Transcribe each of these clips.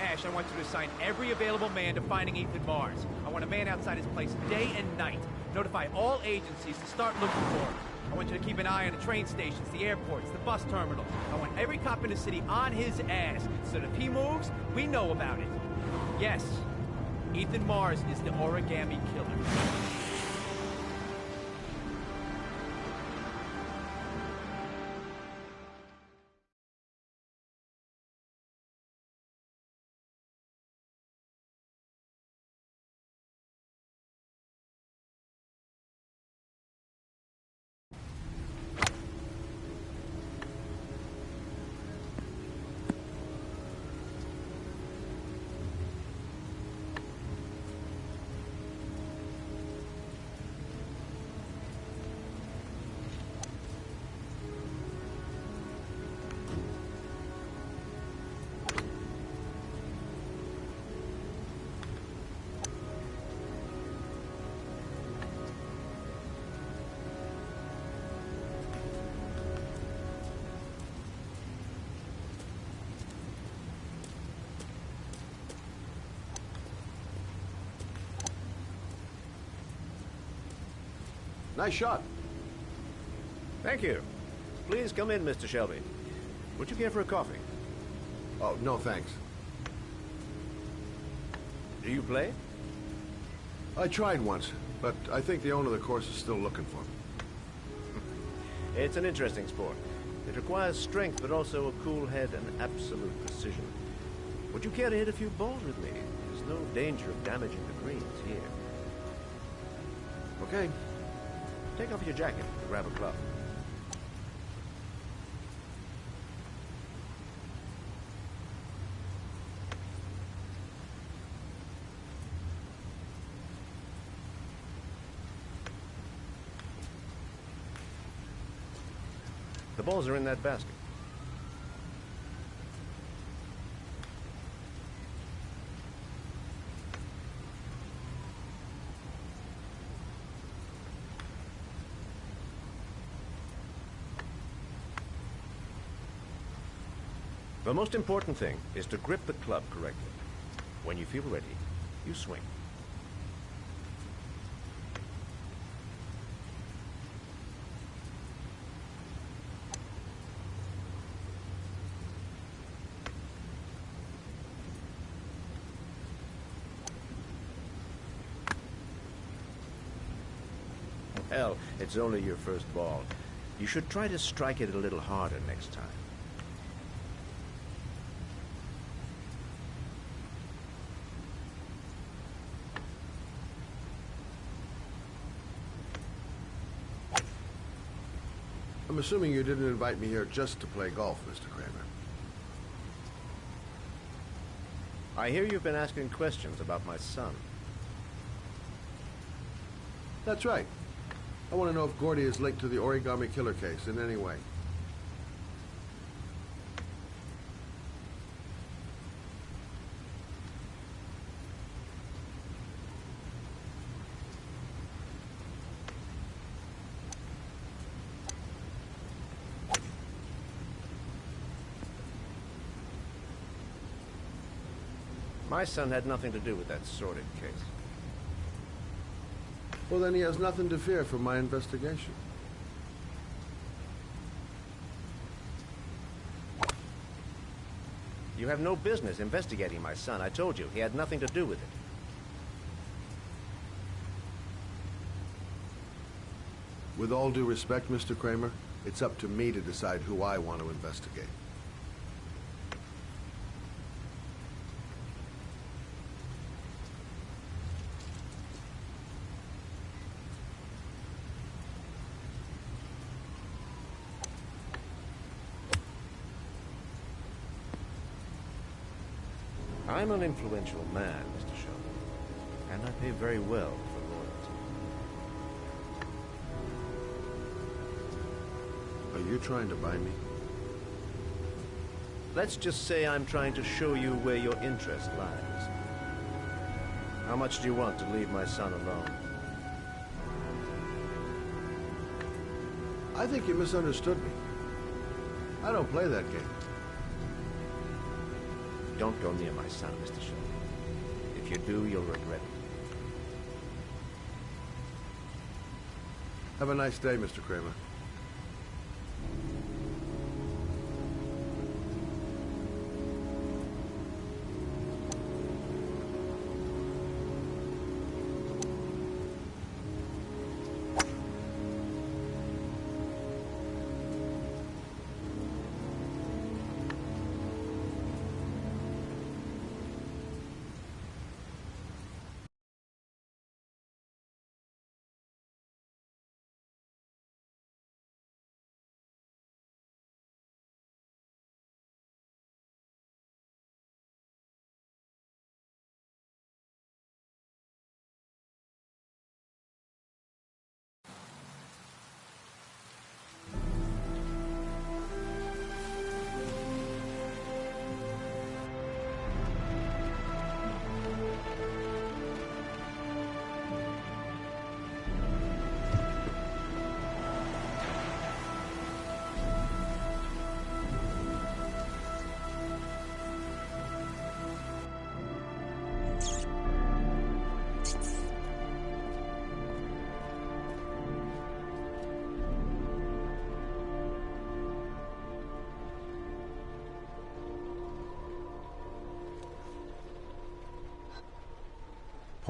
cash, I want you to assign every available man to finding Ethan Mars. I want a man outside his place day and night. Notify all agencies to start looking for him. I want you to keep an eye on the train stations, the airports, the bus terminals. I want every cop in the city on his ass, so that if he moves, we know about it. Yes, Ethan Mars is the origami killer. Nice shot. Thank you. Please come in, Mr. Shelby. Would you care for a coffee? Oh, no thanks. Do you play? I tried once, but I think the owner of the course is still looking for me. It's an interesting sport. It requires strength, but also a cool head and absolute precision. Would you care to hit a few balls with me? There's no danger of damaging the greens here. Okay. Take off your jacket and grab a club. The balls are in that basket. The most important thing is to grip the club correctly. When you feel ready, you swing. Hell, it's only your first ball. You should try to strike it a little harder next time. I'm assuming you didn't invite me here just to play golf, Mr. Kramer. I hear you've been asking questions about my son. That's right. I want to know if Gordy is linked to the origami killer case in any way. My son had nothing to do with that sordid case. Well, then he has nothing to fear from my investigation. You have no business investigating my son. I told you, he had nothing to do with it. With all due respect, Mr. Kramer, it's up to me to decide who I want to investigate. I'm an influential man, Mr. Shelby, and I pay very well for loyalty. Are you trying to buy me? Let's just say I'm trying to show you where your interest lies. How much do you want to leave my son alone? I think you misunderstood me. I don't play that game. Don't go near my son, Mr. Shelby. If you do, you'll regret it. Have a nice day, Mr. Kramer.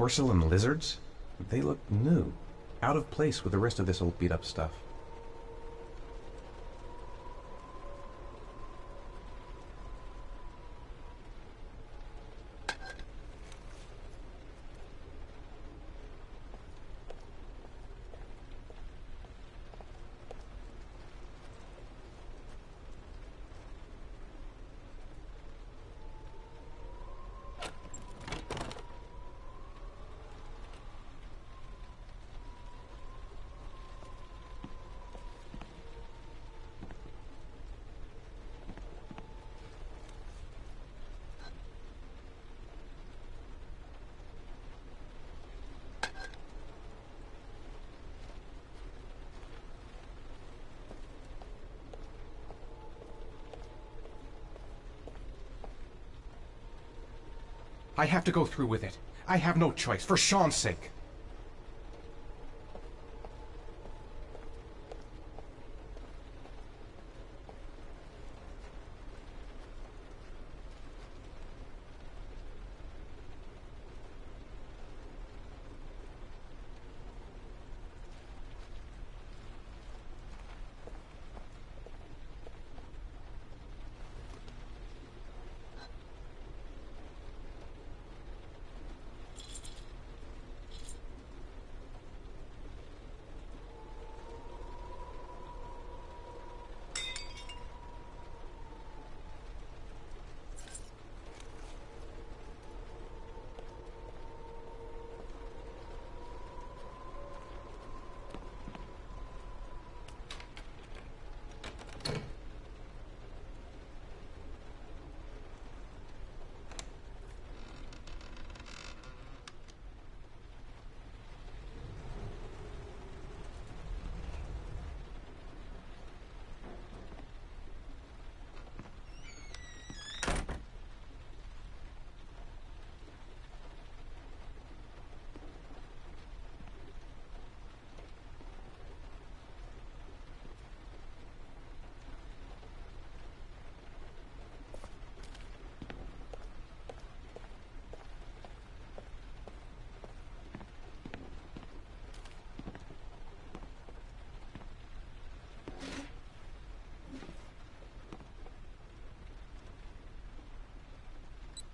Porcelain lizards? They look new. Out of place with the rest of this old beat-up stuff. I have to go through with it. I have no choice, for Sean's sake.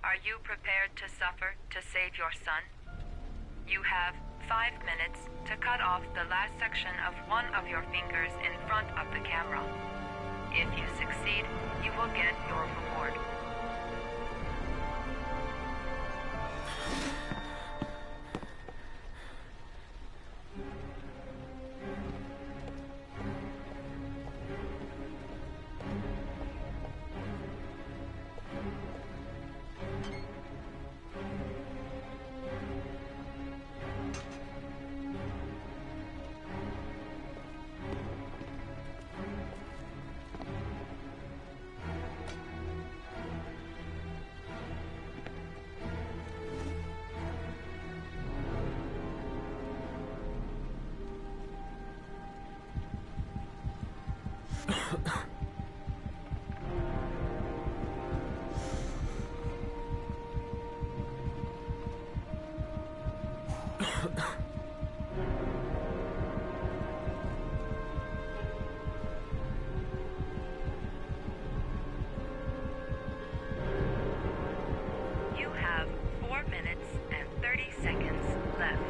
Are you prepared to suffer to save your son? You have 5 minutes to cut off the last section of one of your fingers in front of the camera. If you succeed, you will get your reward. You have 4 minutes and 30 seconds left.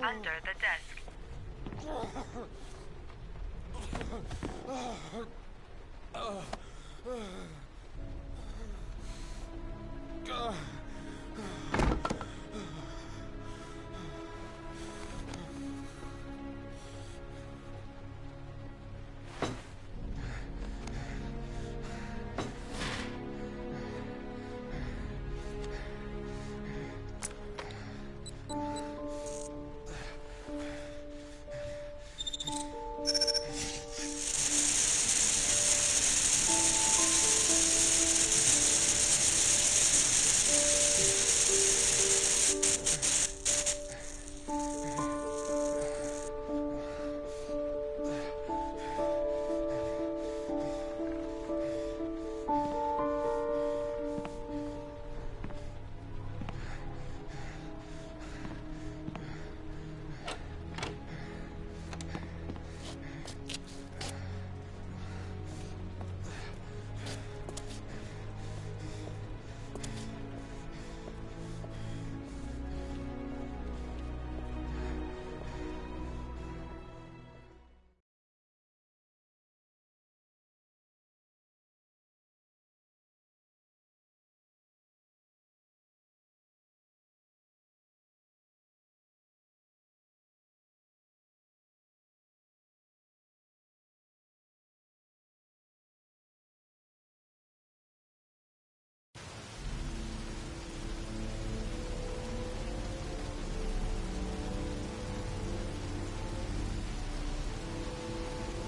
Under the desk.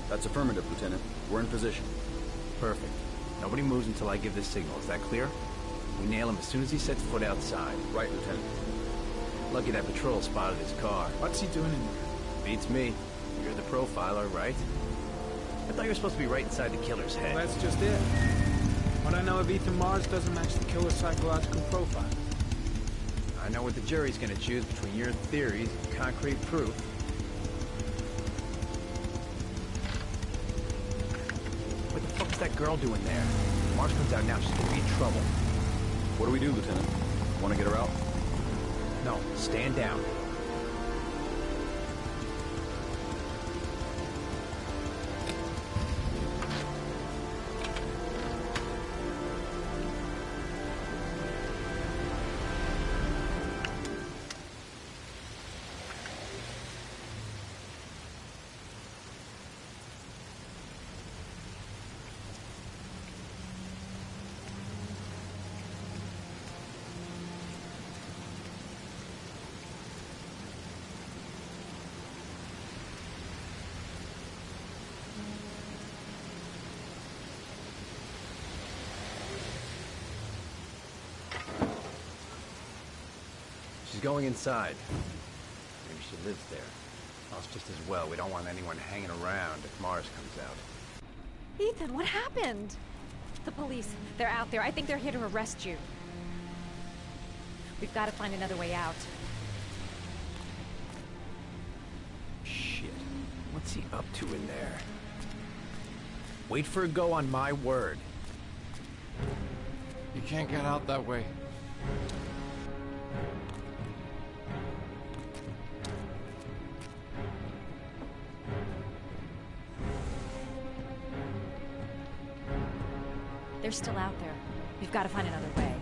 That's affirmative, Lieutenant. We're in position. Perfect. Nobody moves until I give the signal. Is that clear? We nail him as soon as he sets foot outside. Right, Lieutenant. Lucky that patrol spotted his car. What's he doing in there? Beats me. You're the profiler, right? I thought you were supposed to be right inside the killer's head. Well, that's just it. What I know of Ethan Mars doesn't match the killer's psychological profile. I know what the jury's gonna choose between your theories and concrete proof. What the fuck is that girl doing there? If Mars comes out now, she's gonna be in trouble. What do we do, Lieutenant? Want to get her out? No, stand down. She's going inside. Maybe she lives there. Well, it's just as well. We don't want anyone hanging around if Mars comes out. Ethan, what happened? The police. They're out there. I think they're here to arrest you. We've got to find another way out. Shit. What's he up to in there? Wait for a go on my word. You can't get out that way. They're still out there. We've got to find another way.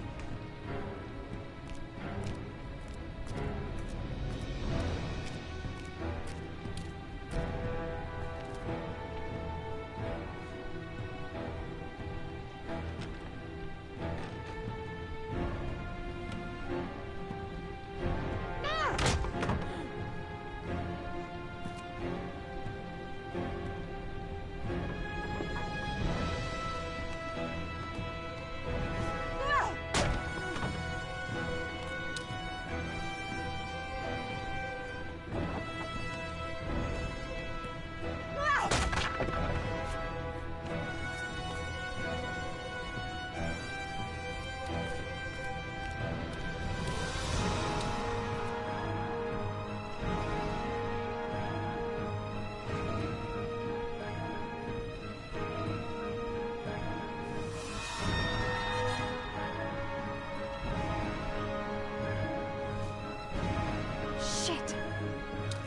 Shit!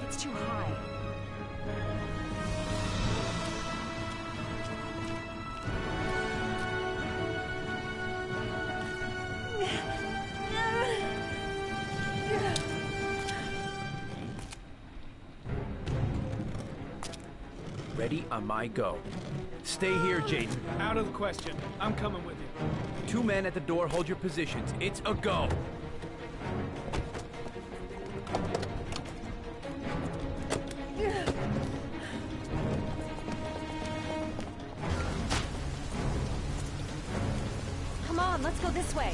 It's too high. Ready on my go. Stay here, Jaden. Out of the question. I'm coming with you. 2 men at the door, hold your positions. It's a go. Come on, let's go this way.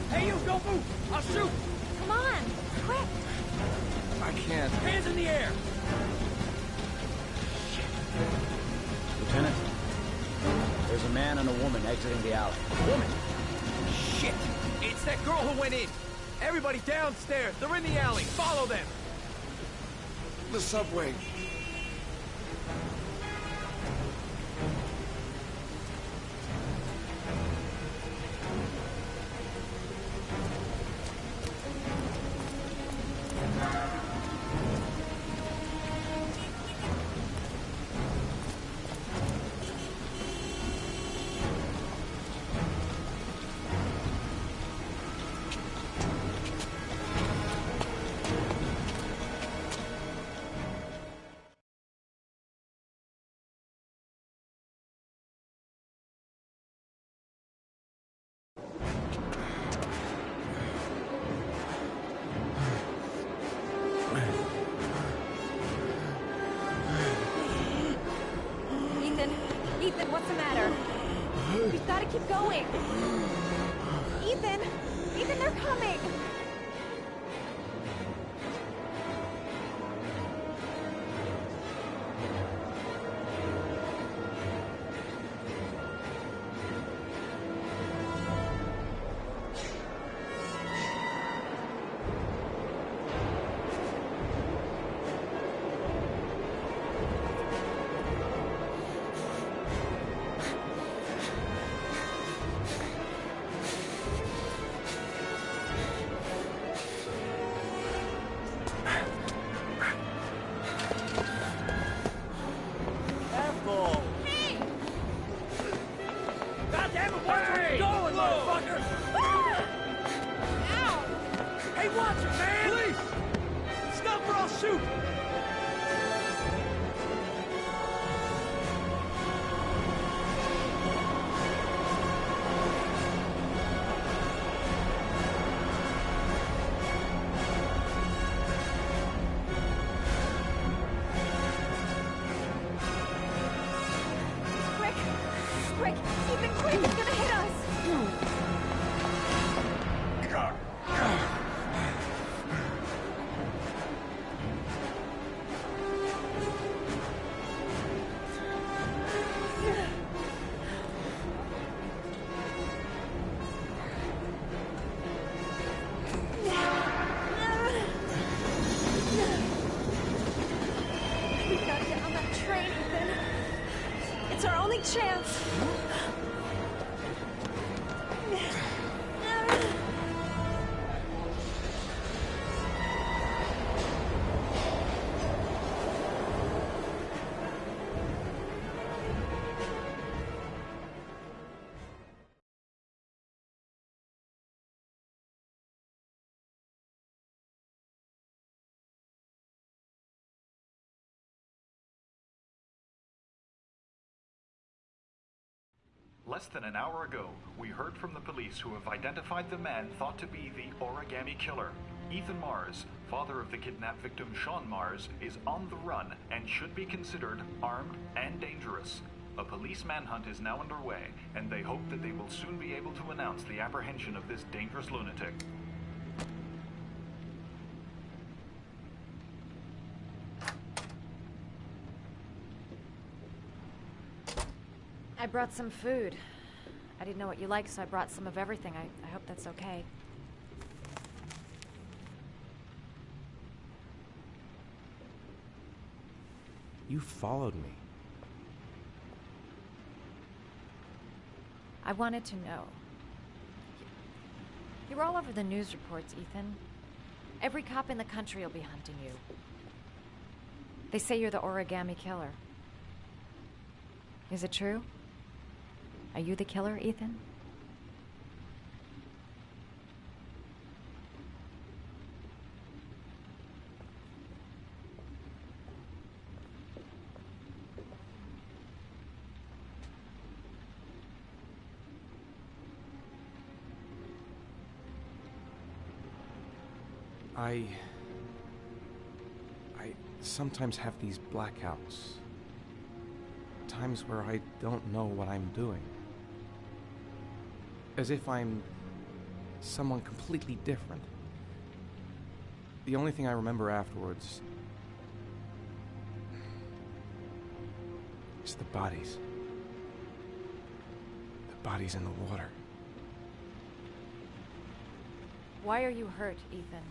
Hey, you, don't move! I'll shoot! Come on, quick! I can't. Hands in the air! Lieutenant, there's a man and a woman exiting the alley. Woman! Shit! It's that girl who went in! Everybody downstairs! They're in the alley! Follow them! The subway. Ethan, what's the matter? We've got to keep going. Ethan! Ethan, they're coming! It's our only chance. Less than an hour ago, we heard from the police who have identified the man thought to be the origami killer. Ethan Mars, father of the kidnapped victim Sean Mars, is on the run and should be considered armed and dangerous. A police manhunt is now underway, and they hope that they will soon be able to announce the apprehension of this dangerous lunatic. I brought some food. I didn't know what you liked, so I brought some of everything. I hope that's okay. You followed me. I wanted to know. You're all over the news reports, Ethan. Every cop in the country will be hunting you. They say you're the origami killer. Is it true? Are you the killer, Ethan? I sometimes have these blackouts. Times where I don't know what I'm doing. As if I'm someone completely different. The only thing I remember afterwards is the bodies. The bodies in the water. Why are you hurt, Ethan?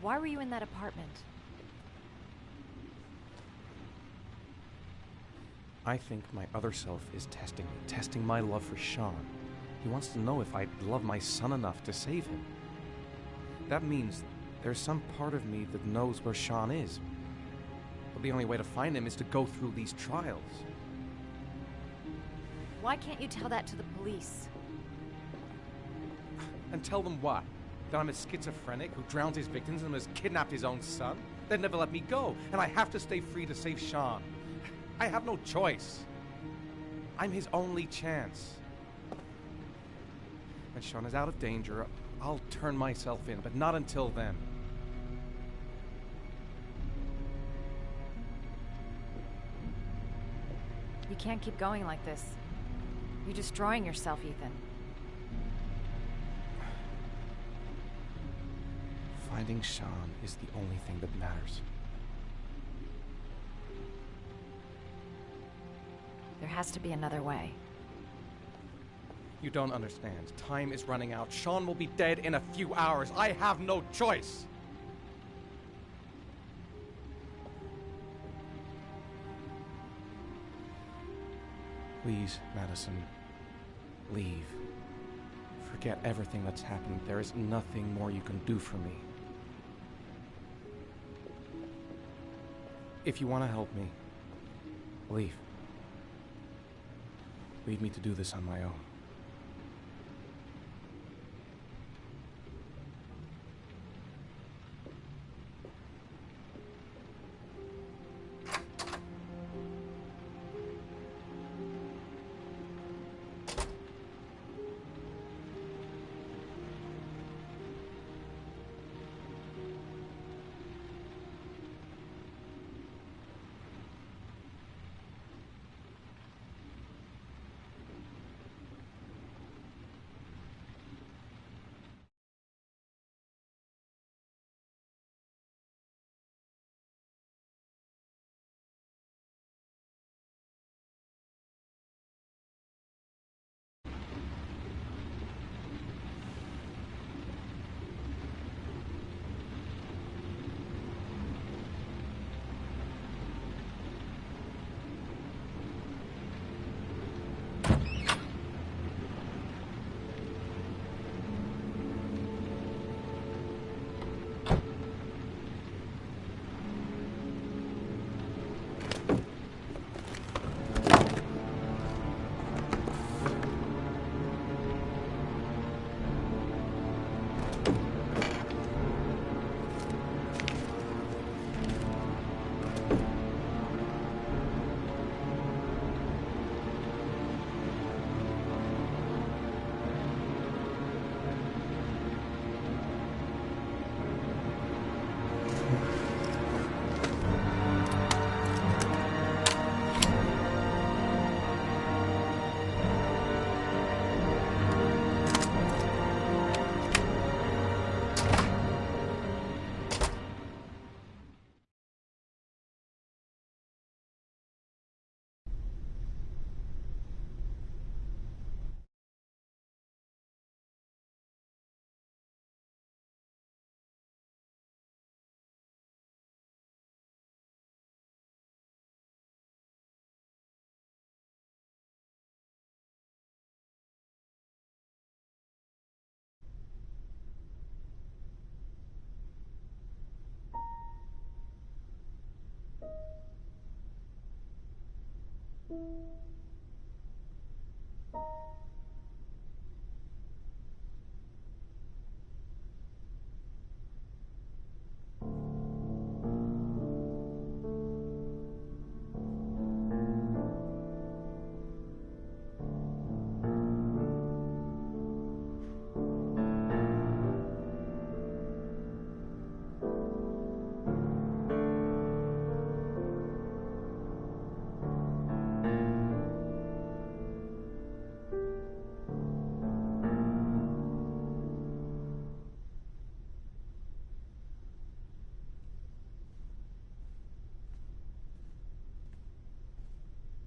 Why were you in that apartment? I think my other self is testing my love for Sean. He wants to know if I love my son enough to save him. That means there's some part of me that knows where Sean is. But the only way to find him is to go through these trials. Why can't you tell that to the police? And tell them what? That I'm a schizophrenic who drowns his victims and has kidnapped his own son? They'd never let me go, and I have to stay free to save Sean. I have no choice. I'm his only chance. When Sean is out of danger, I'll turn myself in, but not until then. You can't keep going like this. You're destroying yourself, Ethan. Finding Sean is the only thing that matters. There has to be another way. You don't understand. Time is running out. Sean will be dead in a few hours. I have no choice. Please, Madison, leave. Forget everything that's happened. There is nothing more you can do for me. If you want to help me, leave. Leave me to do this on my own.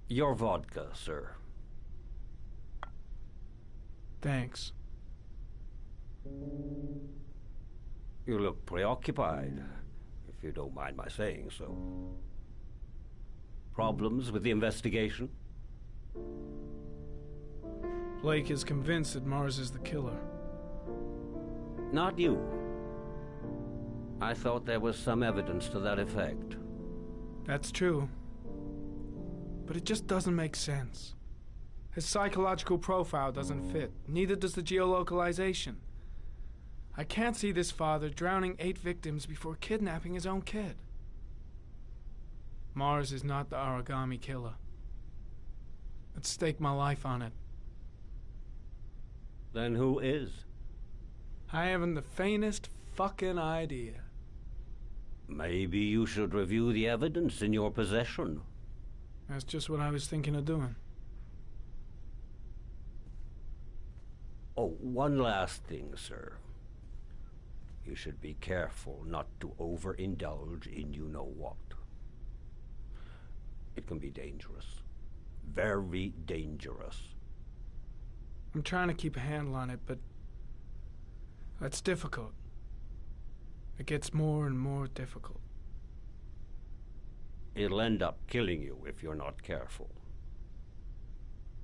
Your vodka, sir. Thanks. You look preoccupied, if you don't mind my saying so. Problems with the investigation? Blake is convinced that Mars is the killer. Not you. I thought there was some evidence to that effect. That's true. But it just doesn't make sense. His psychological profile doesn't fit. Neither does the geolocalization. I can't see this father drowning 8 victims before kidnapping his own kid. Mars is not the origami killer. I'd stake my life on it. Then who is? I haven't the faintest fucking idea. Maybe you should review the evidence in your possession. That's just what I was thinking of doing. Oh, one last thing, sir. You should be careful not to overindulge in you-know-what. It can be dangerous. Very dangerous. I'm trying to keep a handle on it, but that's difficult. It gets more and more difficult. It'll end up killing you if you're not careful.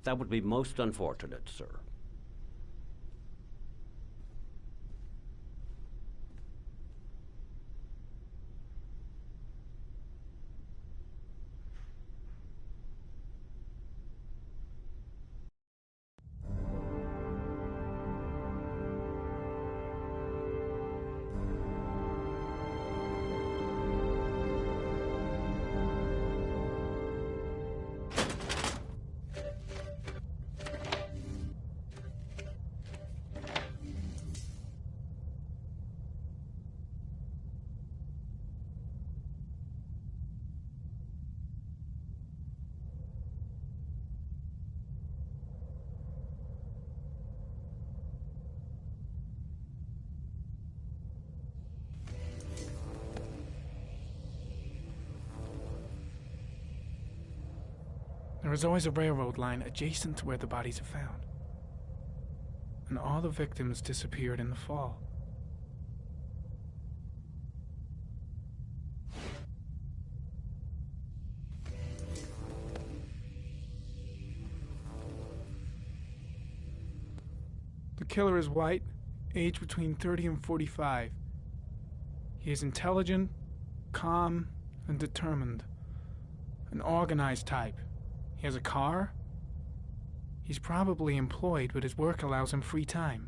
That would be most unfortunate, sir. There is always a railroad line adjacent to where the bodies are found. And all the victims disappeared in the fall. The killer is white, aged between 30 and 45. He is intelligent, calm, and determined. An organized type. He has a car. He's probably employed, but his work allows him free time.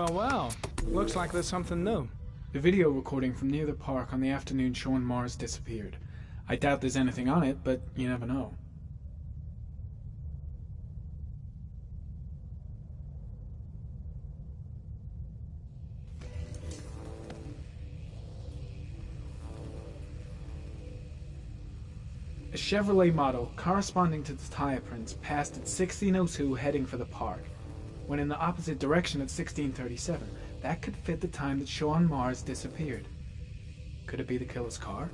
Well, looks like there's something new. The video recording from near the park on the afternoon Sean Mars disappeared. I doubt there's anything on it, but you never know. A Chevrolet model corresponding to the tire prints passed at 1602 heading for the park, when in the opposite direction at 1637. That could fit the time that Sean Mars disappeared. Could it be the killer's car?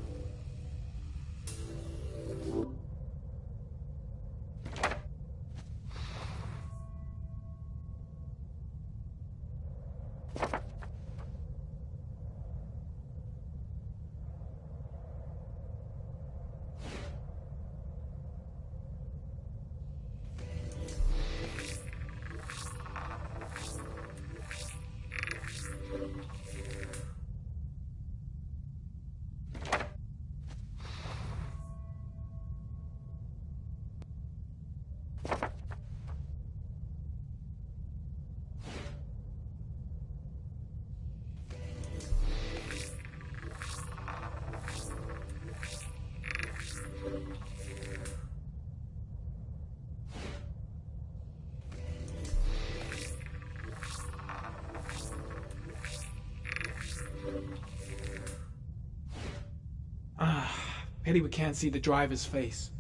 Pity we can't see the driver's face.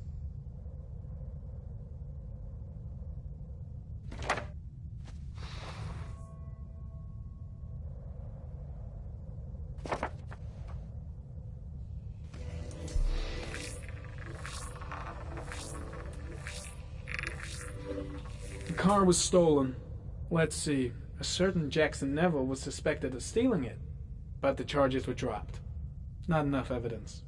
The car was stolen. Let's see. A certain Jackson Neville was suspected of stealing it, but the charges were dropped. Not enough evidence.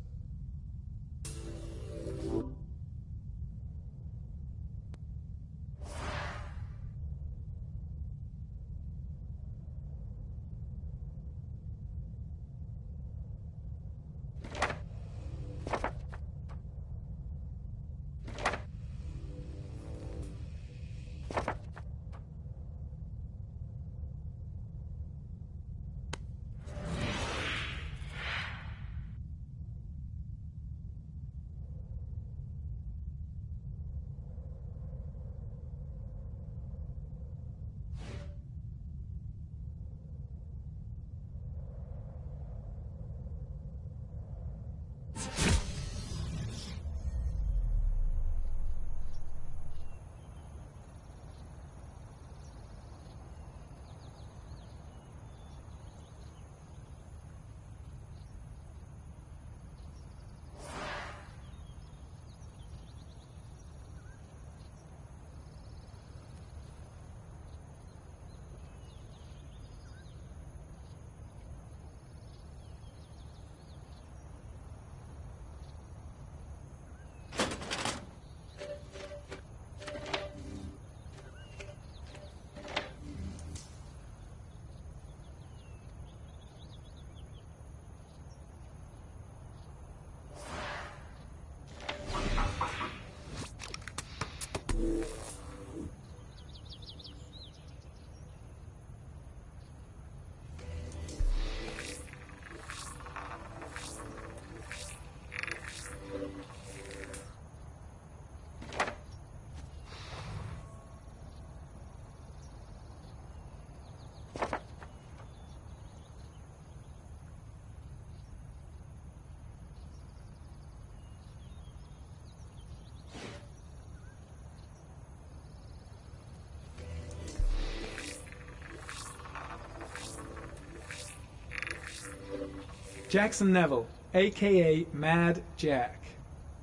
Jackson Neville, a.k.a. Mad Jack,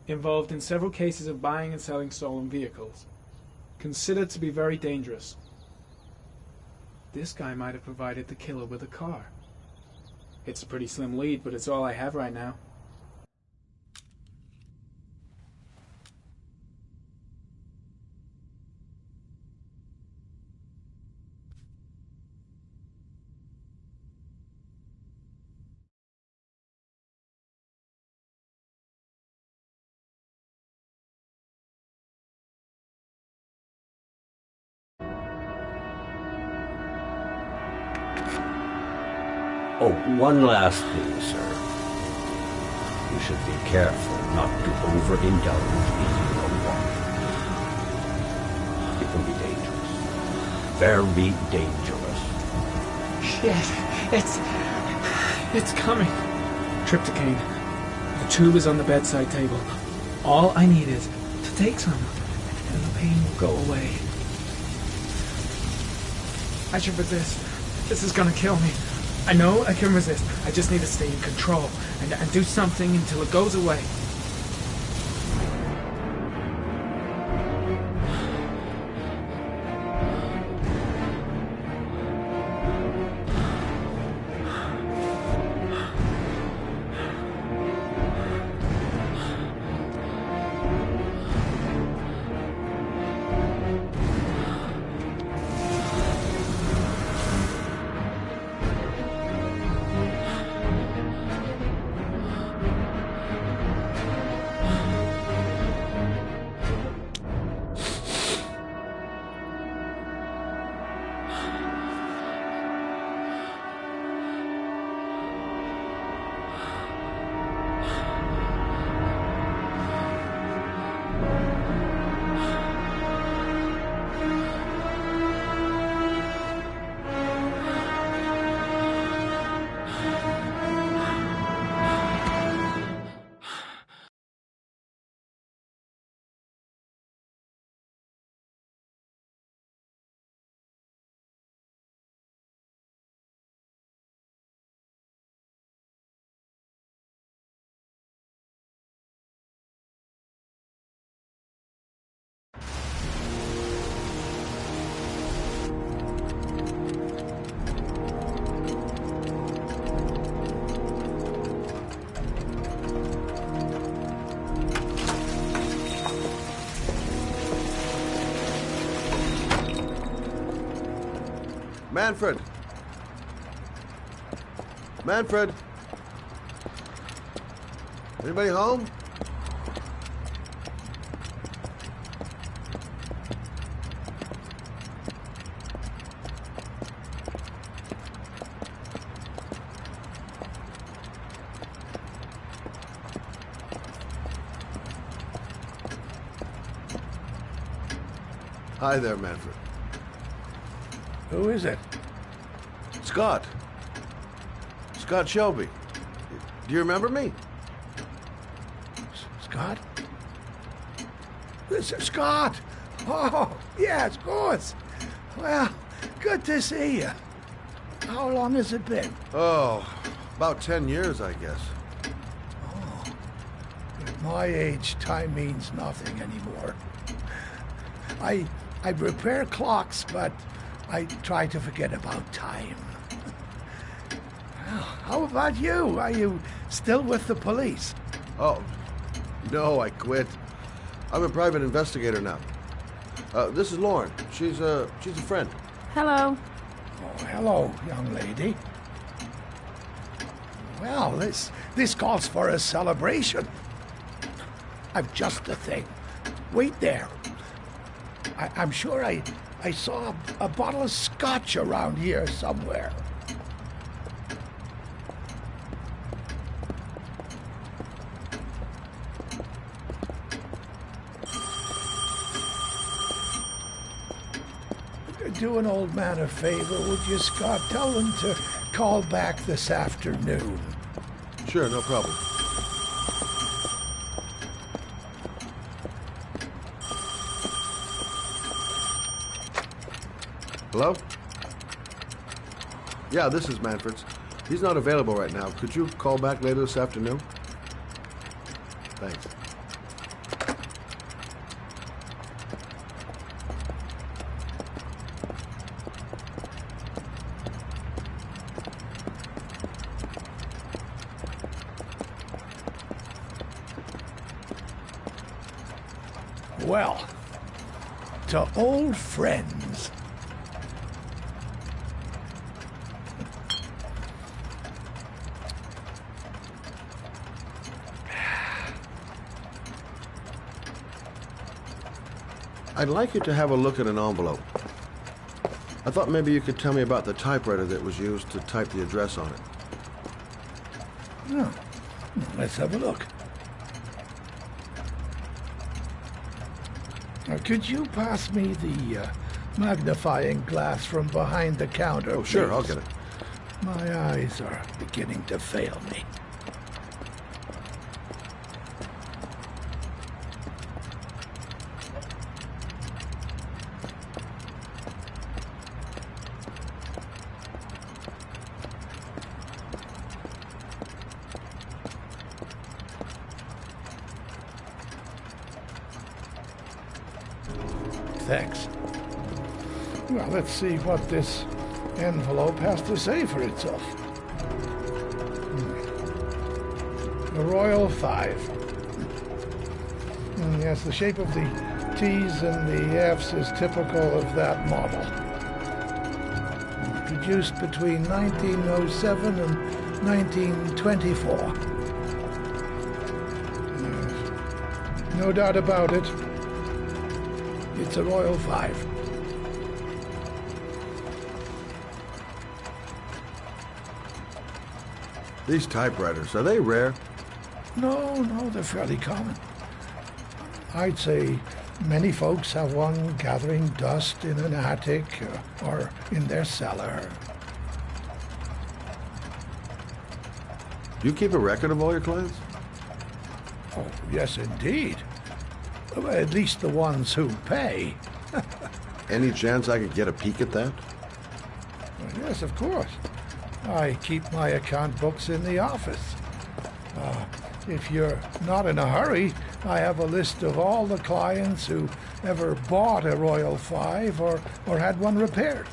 involved in several cases of buying and selling stolen vehicles. Considered to be very dangerous. This guy might have provided the killer with a car. It's a pretty slim lead, but it's all I have right now. Oh, one last thing, sir. You should be careful not to overindulge in your wine. It can be dangerous. Very dangerous. Shit, it's coming. Trypticane. The tube is on the bedside table. All I need is to take some, and the pain will go away. I should resist. This is gonna kill me. I know I can resist. I just need to stay in control and do something until it goes away. Manfred! Manfred! Anybody home? Hi there, Manfred. Who is it? Scott. Scott Shelby. Do you remember me? Scott? This is Scott! Oh, yes, of course. Well, good to see you. How long has it been? Oh, about 10 years, I guess. Oh, at my age, time means nothing anymore. I repair clocks, but I try to forget about time. Well, how about you? Are you still with the police? Oh, no, I quit. I'm a private investigator now. This is Lauren. She's a friend. Hello. Oh, hello, young lady. Well, this calls for a celebration. I've just the thing. Wait there. I'm sure I saw a bottle of scotch around here somewhere. Do an old man a favor, would you, Scott? Tell him to call back this afternoon. Sure, no problem. Hello? Yeah, this is Manfred's. He's not available right now. Could you call back later this afternoon? Thanks. Well, to old friends. I'd like you to have a look at an envelope. I thought maybe you could tell me about the typewriter that was used to type the address on it. Oh, let's have a look. Could you pass me the magnifying glass from behind the counter, Oh, sure, please? I'll get it. My eyes are beginning to fail me. thanks. Well, let's see what this envelope has to say for itself. The Royal 5. Yes, the shape of the T's and the F's is typical of that model. Produced between 1907 and 1924. Yes. No doubt about it. It's a Royal 5. These typewriters, are they rare? No, they're fairly common. I'd say many folks have one gathering dust in an attic or in their cellar. Do you keep a record of all your clients? Oh, yes, indeed. At least the ones who pay. Any chance I could get a peek at that? Well, yes, of course. I keep my account books in the office. If you're not in a hurry, I have a list of all the clients who ever bought a Royal 5 or had one repaired.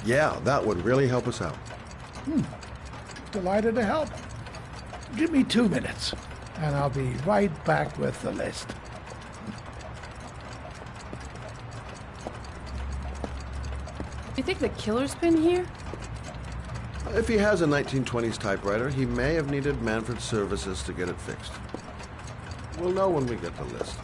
Yeah, that would really help us out. Delighted to help. Give me 2 minutes, and I'll be right back with the list. You think the killer's been here? If he has a 1920s typewriter, he may have needed Manfred's services to get it fixed. We'll know when we get the list.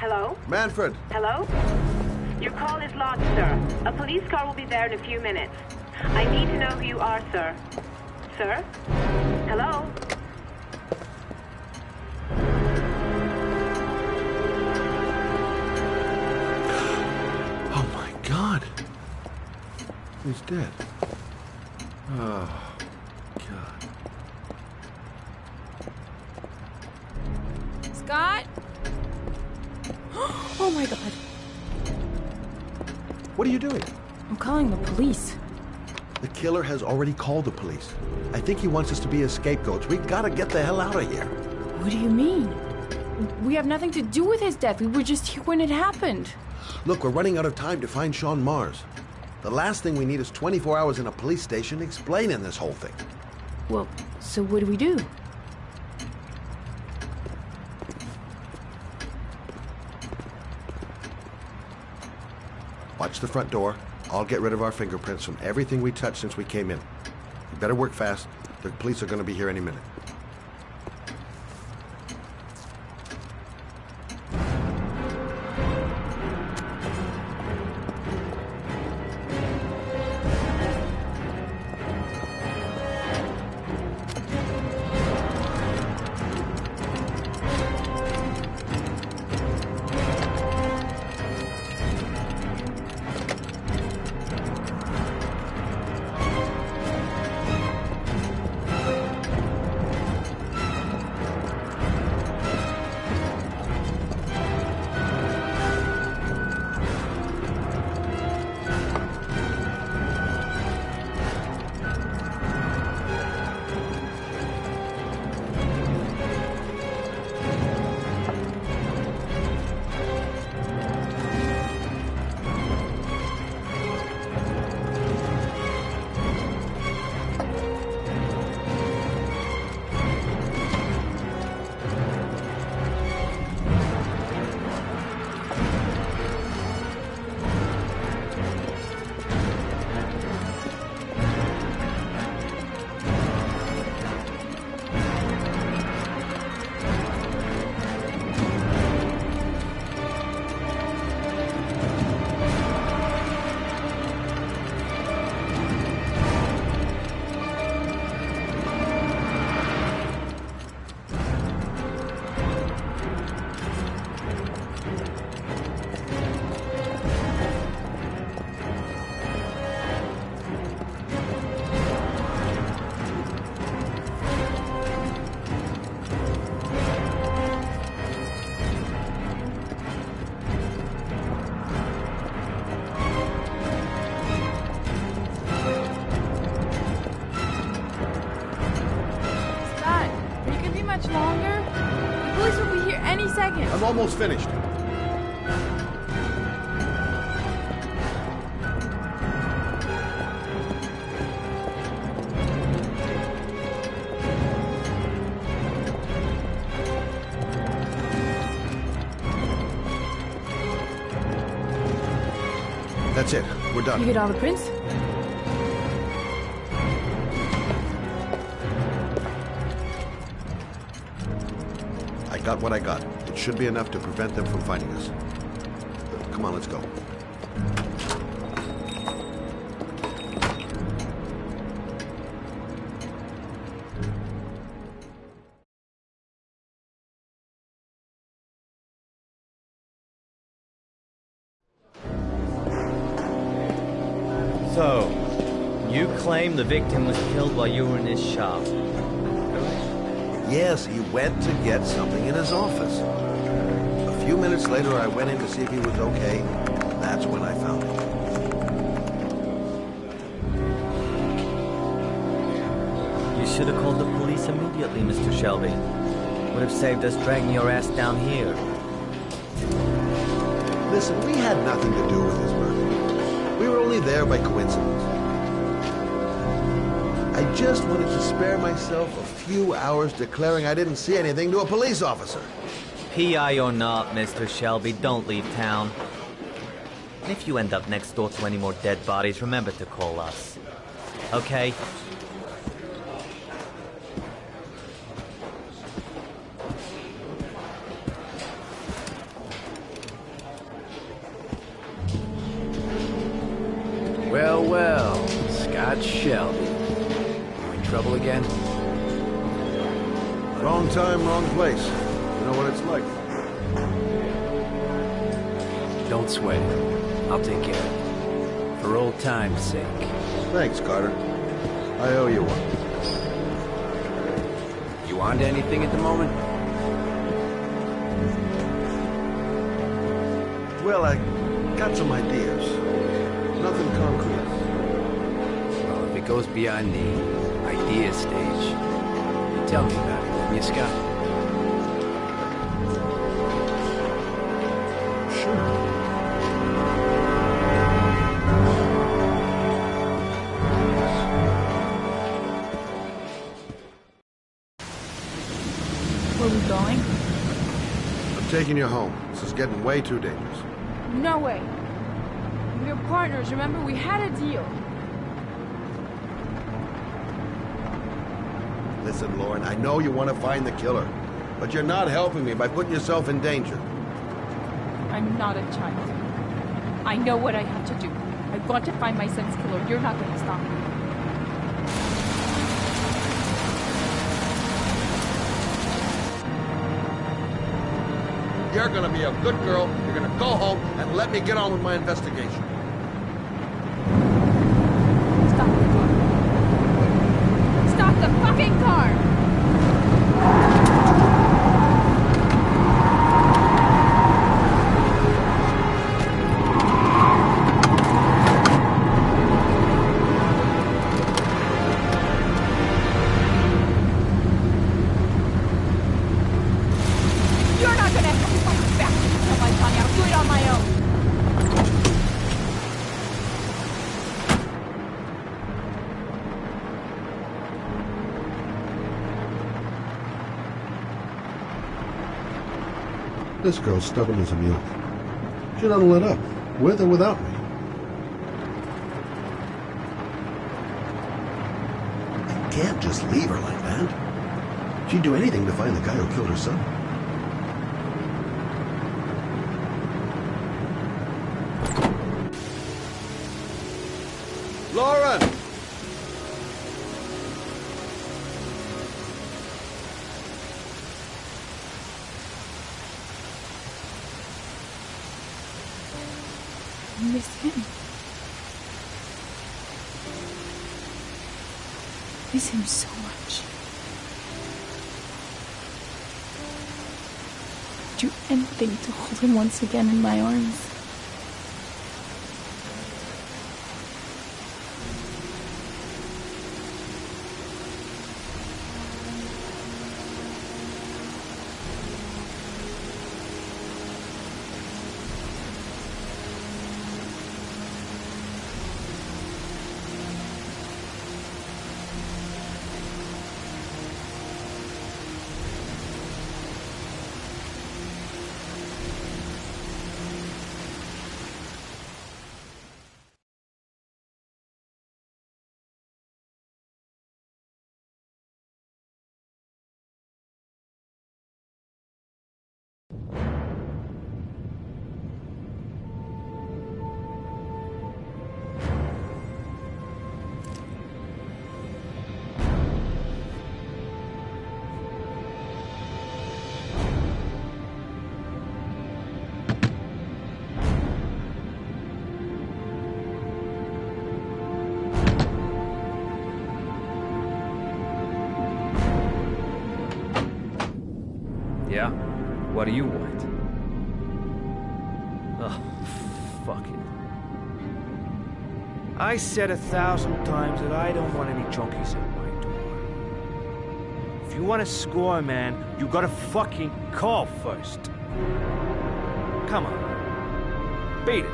Hello? Manfred! Hello? Your call is lodged, sir. A police car will be there in a few minutes. I need to know who you are, sir. Sir? Hello? Oh my God! He's dead. Oh, God. Scott? Oh my God. What are you doing? I'm calling the police. The killer has already called the police. I think he wants us to be his scapegoats. We gotta get the hell out of here. What do you mean? We have nothing to do with his death. We were just here when it happened. Look, we're running out of time to find Sean Mars. The last thing we need is 24 hours in a police station explaining this whole thing. Well, so what do we do? Watch the front door. I'll get rid of our fingerprints from everything we touched since we came in. You better work fast. The police are going to be here any minute. I'm almost finished. That's it. We're done. You get all the prints? I got what I got. It should be enough to prevent them from finding us. Come on, let's go. So, you claim the victim was killed while you were in his shop? Yes, he went to get something in his office. A few minutes later, I went in to see if he was okay. That's when I found him. You should have called the police immediately, Mr. Shelby. Would have saved us dragging your ass down here. Listen, we had nothing to do with his murder. We were only there by coincidence. I just wanted to spare myself a few hours declaring I didn't see anything to a police officer. PI or not, Mr. Shelby, don't leave town. And if you end up next door to any more dead bodies, remember to call us. Okay? Well, well, Scott Shelby. You in trouble again? Wrong time, wrong place. You know what it's like. Don't sweat it. I'll take care of it. For old time's sake. Thanks, Carter. I owe you one. You on to anything at the moment? Well, I got some ideas. Nothing concrete. Well, if it goes beyond the idea stage, you tell me about it, wouldn't you, Scott? Where are we going? I'm taking you home. This is getting way too dangerous. No way. We're partners, remember? We had a deal. Listen, Lauren, I know you want to find the killer, but you're not helping me by putting yourself in danger. I'm not a child. I know what I have to do. I've got to find my son's killer. You're not going to stop me. You're gonna be a good girl. You're gonna go home and let me get on with my investigation. Stop the car. Stop the fucking car! You're not gonna help me find this bastard until my Tanya. I'll do it on my own. This girl's stubborn as a mule. She doesn't let up, with or without me. I can't just leave her like that. She'd do anything to find the guy who killed her son. Lauren! I miss him. I miss him so much. I'd do anything to hold him once again in my arms. Yeah? What do you want? Oh, fuck it. I said 1,000 times that I don't want any junkies at my door. If you want to score, man, you gotta fucking call first. Come on. Beat it.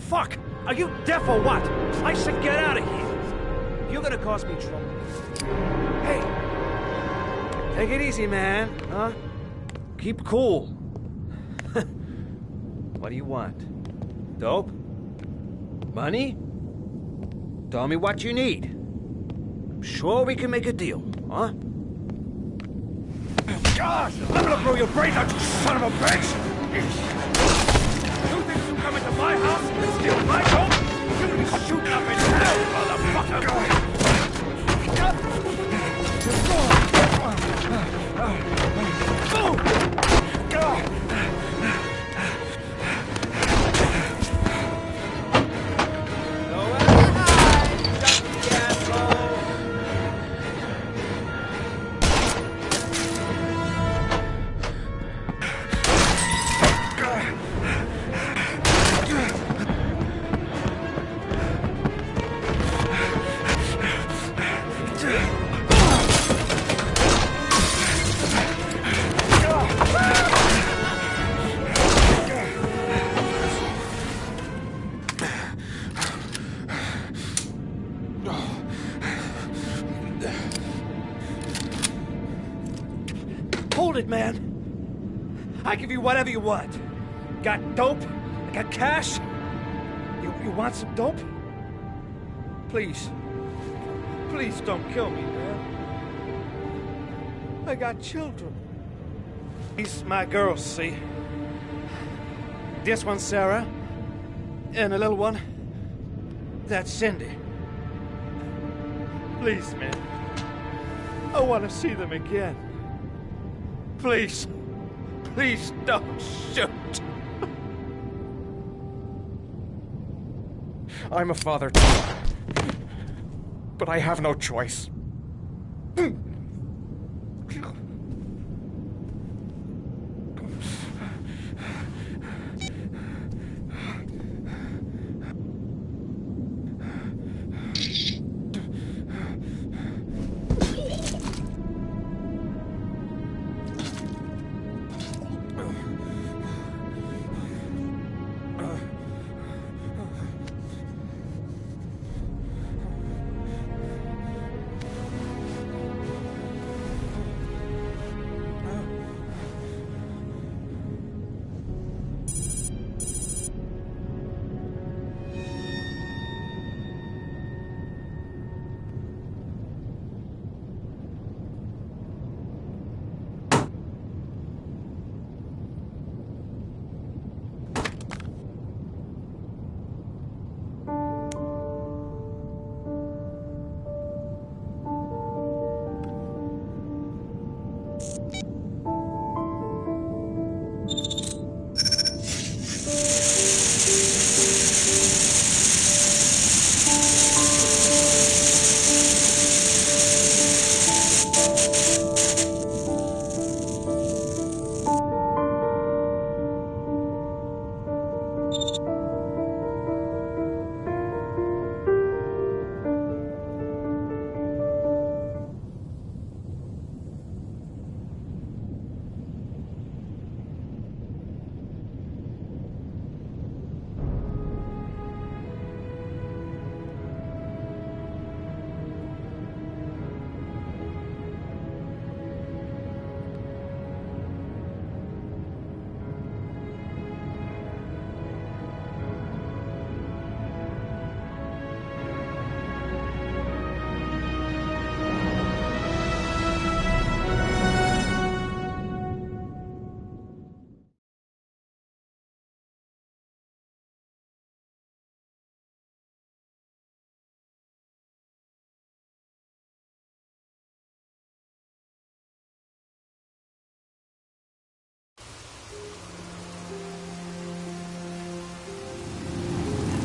Fuck! Are you deaf or what? I said get out of here! You're gonna cause me trouble. Hey! Take it easy, man, huh? Keep cool. What do you want? Dope? Money? Tell me what you need. I'm sure we can make a deal, huh? Gosh! I'm gonna blow your brains out, you son of a bitch! You think you come into my house and steal my dope? You're gonna be shooting up in hell, motherfucker! Hold it, man. I give you whatever you want. Got dope? I got cash? You want some dope? Please. Please don't kill me, man. I got children. These my girls, see? This one's Sarah. And the little one, that's Cindy. Please, man. I want to see them again. Please. Please don't shoot. I'm a father too. But I have no choice.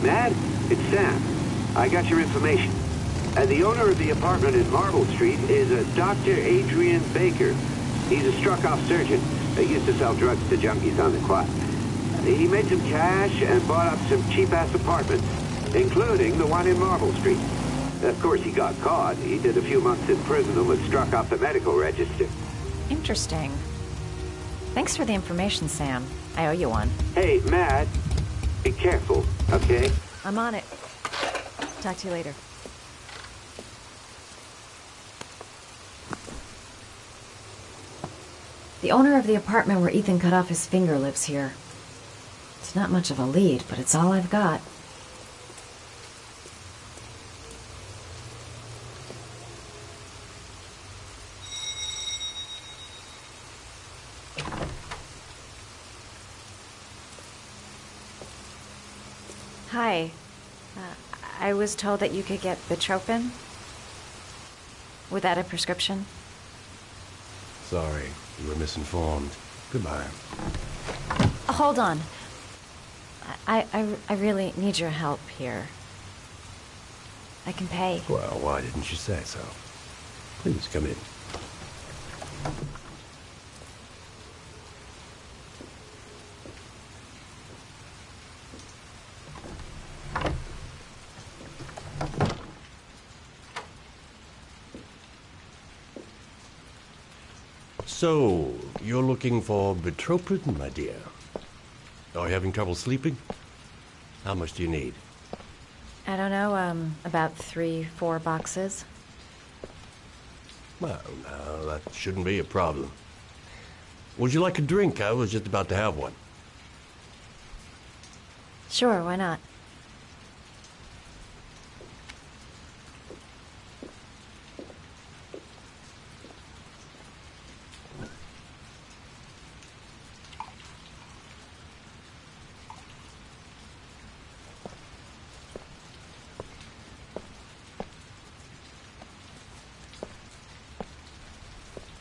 Matt, it's Sam. I got your information. The owner of the apartment in Marble Street is a Dr. Adrian Baker. He's a struck-off surgeon. He used to sell drugs to junkies on the quad. He made some cash and bought up some cheap-ass apartments, including the one in Marble Street. Of course, he got caught. He did a few months in prison and was struck off the medical register. Interesting. Thanks for the information, Sam. I owe you one. Hey, Matt, be careful, okay? I'm on it. Talk to you later. The owner of the apartment where Ethan cut off his finger lives here. It's not much of a lead, but it's all I've got. Hi. I was told that you could get Bitropin without a prescription. Sorry, you were misinformed. Goodbye. Hold on. I really need your help here. I can pay. Well, why didn't you say so? Please come in. So, you're looking for Bitropin, my dear? Are you having trouble sleeping? How much do you need? I don't know, about 3-4 boxes. Well, no, that shouldn't be a problem. Would you like a drink? I was just about to have one. Sure, why not?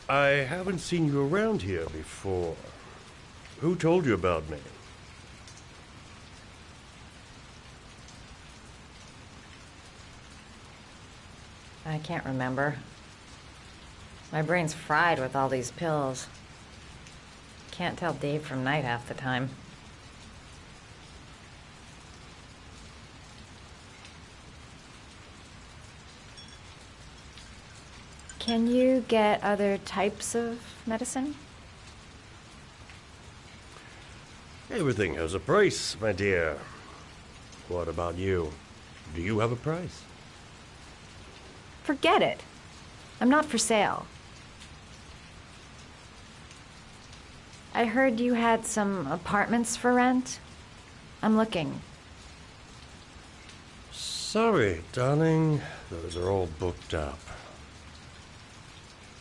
I haven't seen you around here before. Who told you about me? I can't remember. My brain's fried with all these pills. Can't tell day from night half the time. Can you get other types of medicine? Everything has a price, my dear. What about you? Do you have a price? Forget it. I'm not for sale. I heard you had some apartments for rent. I'm looking. Sorry, darling. Those are all booked up.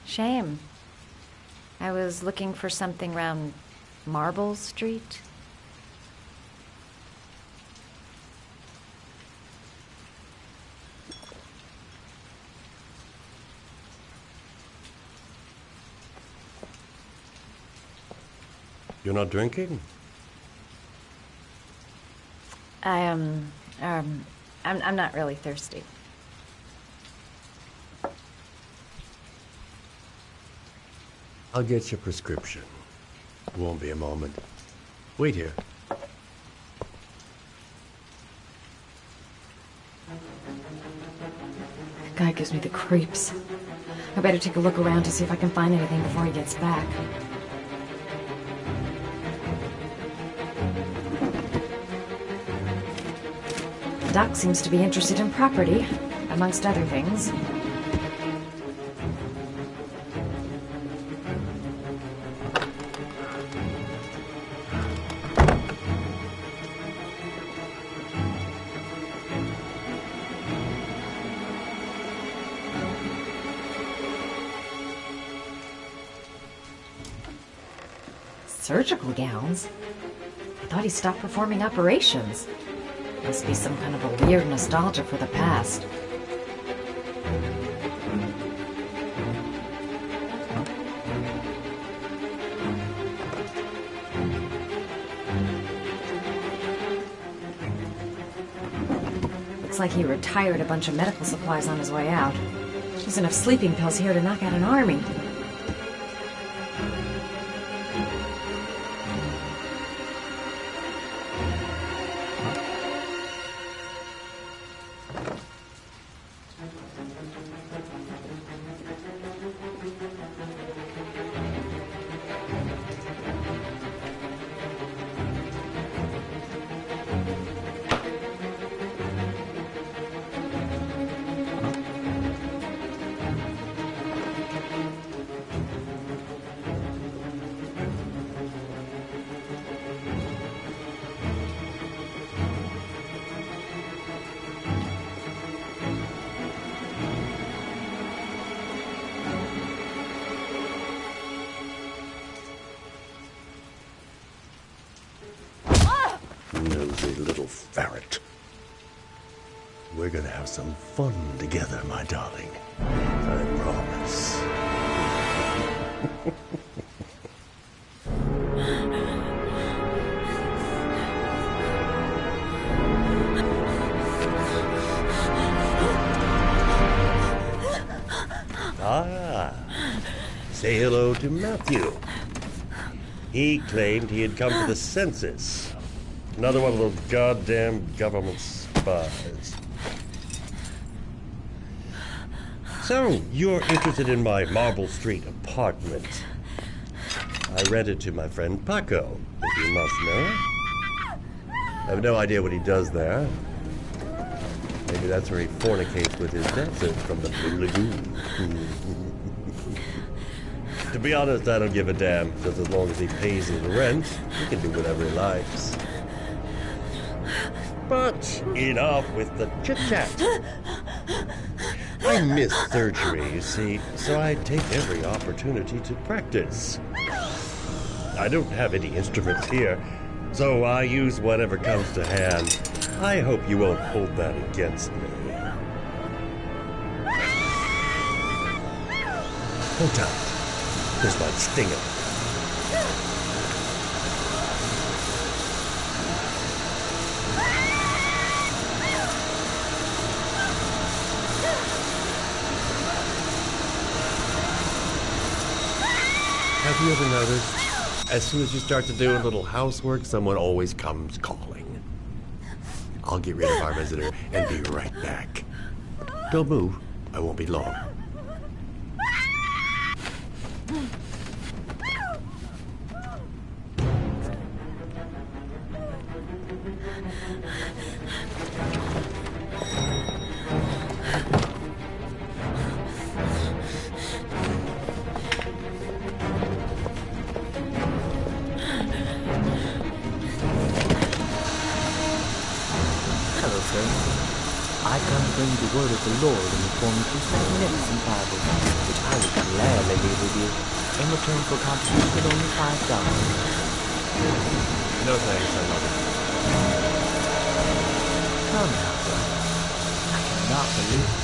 Shame. I was looking for something around Marble Street. You're not drinking? I'm not really thirsty. I'll get your prescription. Won't be a moment. Wait here. That guy gives me the creeps. I better take a look around to see if I can find anything before he gets back. Doc seems to be interested in property, amongst other things. Surgical gowns? I thought he stopped performing operations. Must be some kind of a weird nostalgia for the past. Looks like he retired a bunch of medical supplies on his way out. There's enough sleeping pills here to knock out an army. Nosy little ferret. We're gonna have some fun together, my darling. I promise. Say hello to Matthew. He claimed he had come to the census. Another one of those goddamn government spies. So, you're interested in my Marble Street apartment. I rented to my friend Paco, if you must know. I have no idea what he does there. Maybe that's where he fornicates with his dancers from the Blue Lagoon. To be honest, I don't give a damn. Just as long as he pays his rent, he can do whatever he likes. But enough with the chit-chat. I miss surgery, you see, so I take every opportunity to practice. I don't have any instruments here, so I use whatever comes to hand. I hope you won't hold that against me. Hold tight. This might sting him. Have you ever noticed, as soon as you start to do a little housework, someone always comes calling? I'll get rid of our visitor and be right back. Don't move. I won't be long. I come bring the word of the Lord in the form of this magnificent Bible, which I would gladly leave with you, in return for contribution of only $5. No thanks, I love it. Come now, brother. I cannot believe it.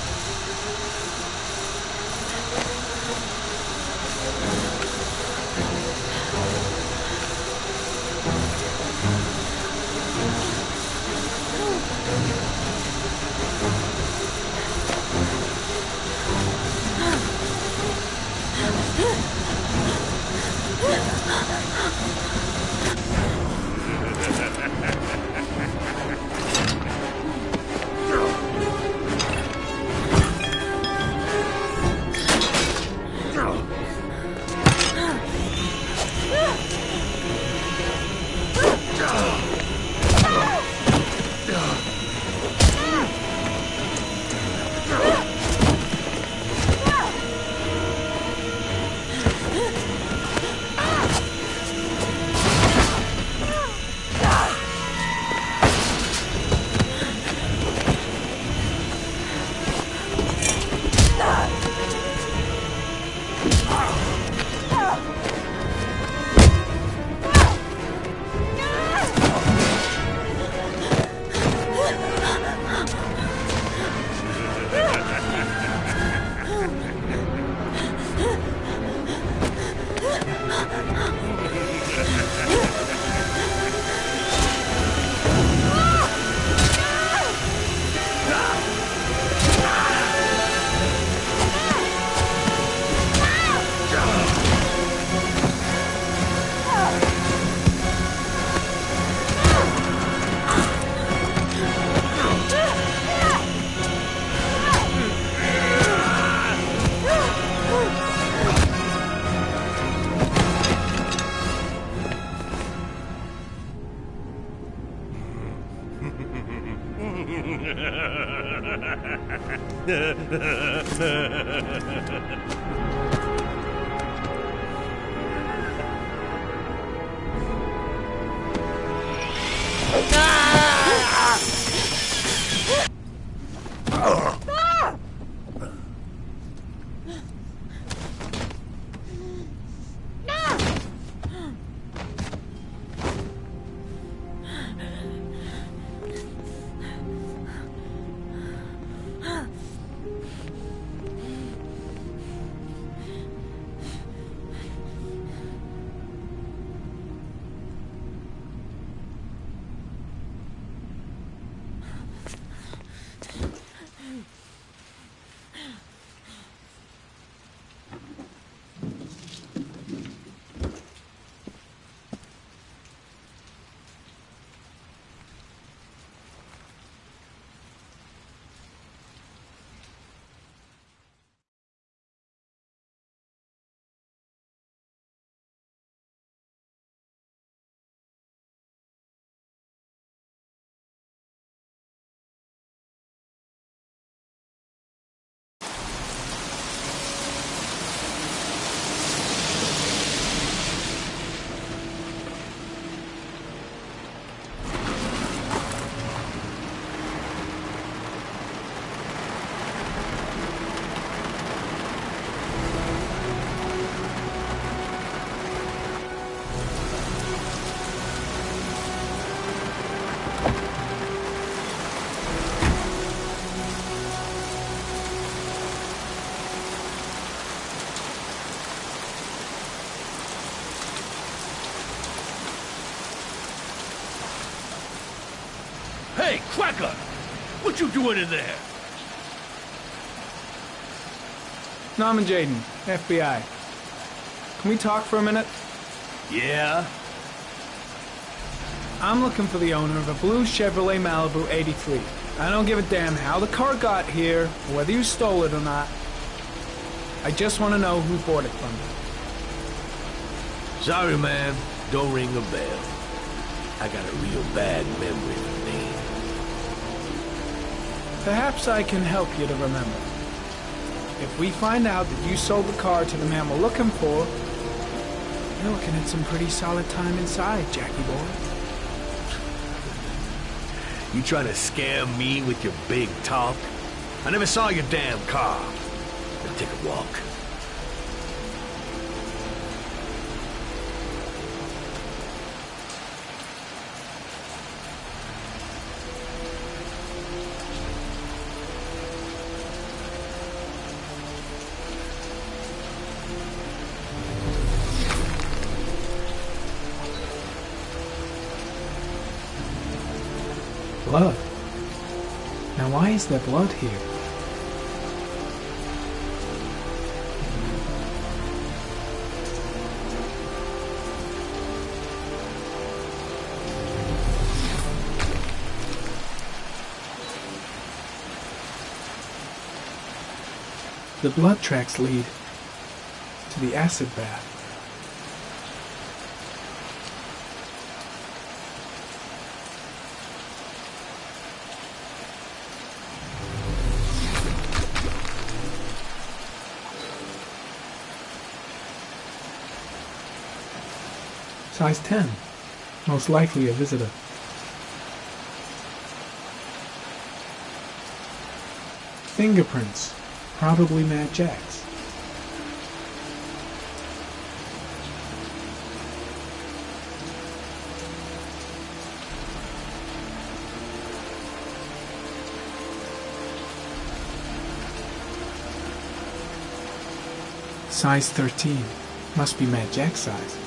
Hey, Cracker! What you doing in there? Norman Jaden, FBI. Can we talk for a minute? Yeah? I'm looking for the owner of a blue Chevrolet Malibu 83. I don't give a damn how the car got here, or whether you stole it or not. I just want to know who bought it from you. Sorry, man. Don't ring a bell. I got a real bad memory for names. Perhaps I can help you to remember. If we find out that you sold the car to the man we're looking for, you're looking at some pretty solid time inside, Jackie boy. You trying to scare me with your big talk? I never saw your damn car. Let's take a walk. Blood. Now why is there blood here? The blood tracks lead to the acid bath. Size 10. Most likely a visitor. Fingerprints. Probably Mad Jack's. Size 13. Must be Mad Jack's size.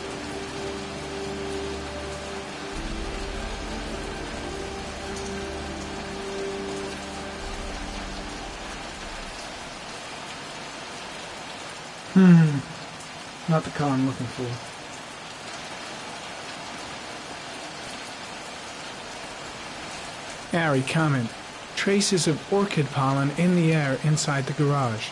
Not the car I'm looking for. Harry, comment. Traces of orchid pollen in the air inside the garage.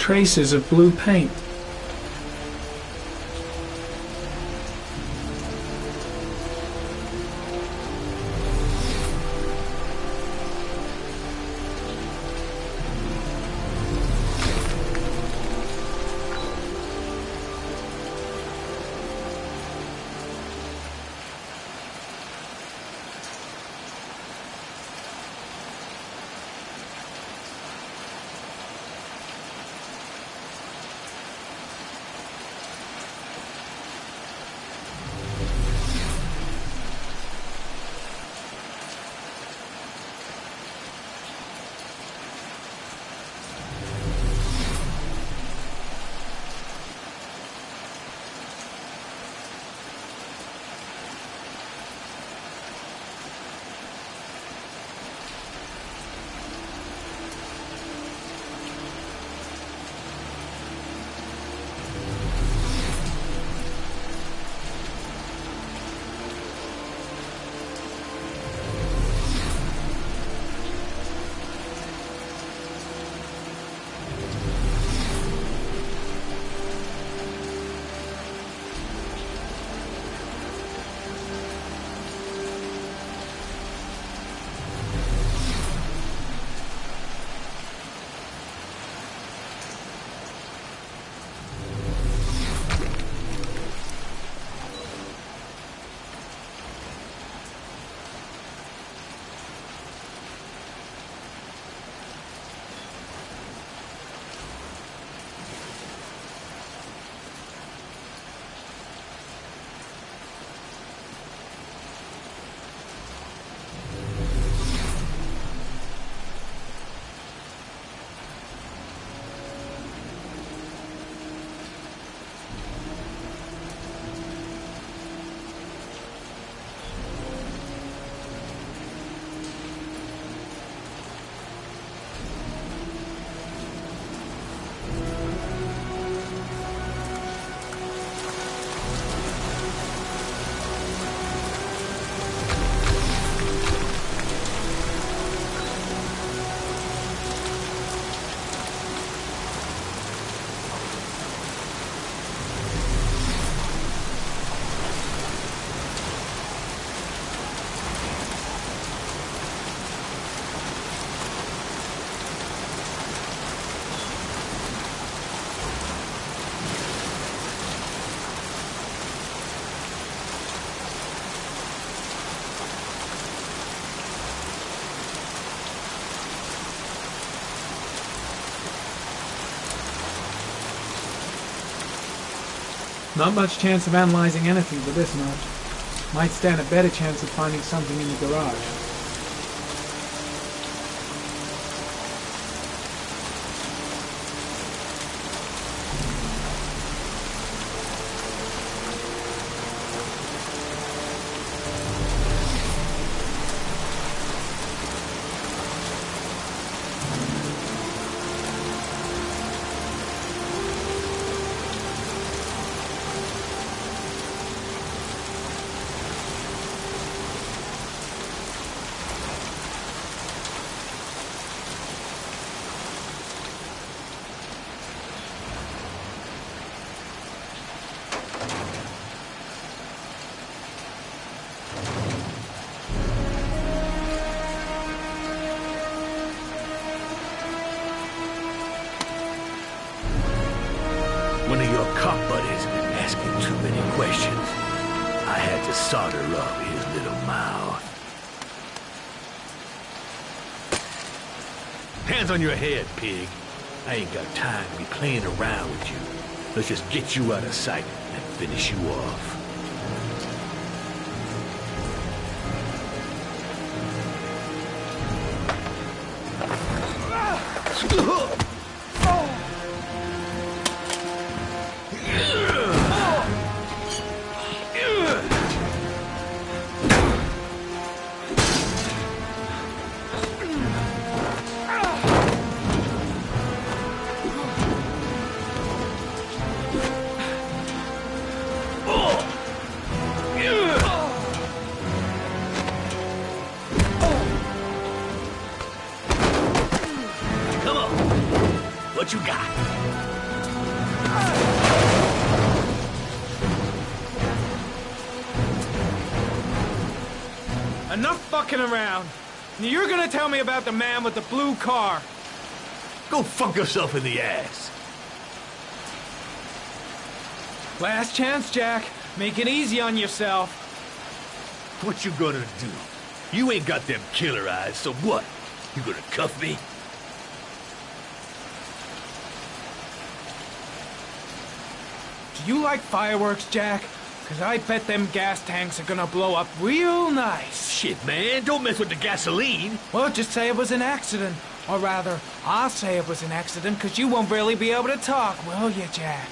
Traces of blue paint. Not much chance of analyzing anything for this much. Might stand a better chance of finding something in the garage. One of your cop buddies asking too many questions. I had to solder up his little mouth. Hands on your head, pig. I ain't got time to be playing around with you. Let's just get you out of sight and finish you off. Come on. Enough fucking around. You're gonna tell me about the man with the blue car. Go fuck yourself in the ass. Last chance, Jack. Make it easy on yourself. What you gonna do? You ain't got them killer eyes, so what? You gonna cuff me? Do you like fireworks, Jack? Because I bet them gas tanks are gonna blow up real nice. Shit, man, don't mess with the gasoline. Well, just say it was an accident. Or rather, I'll say it was an accident, because you won't really be able to talk, will you, Jack?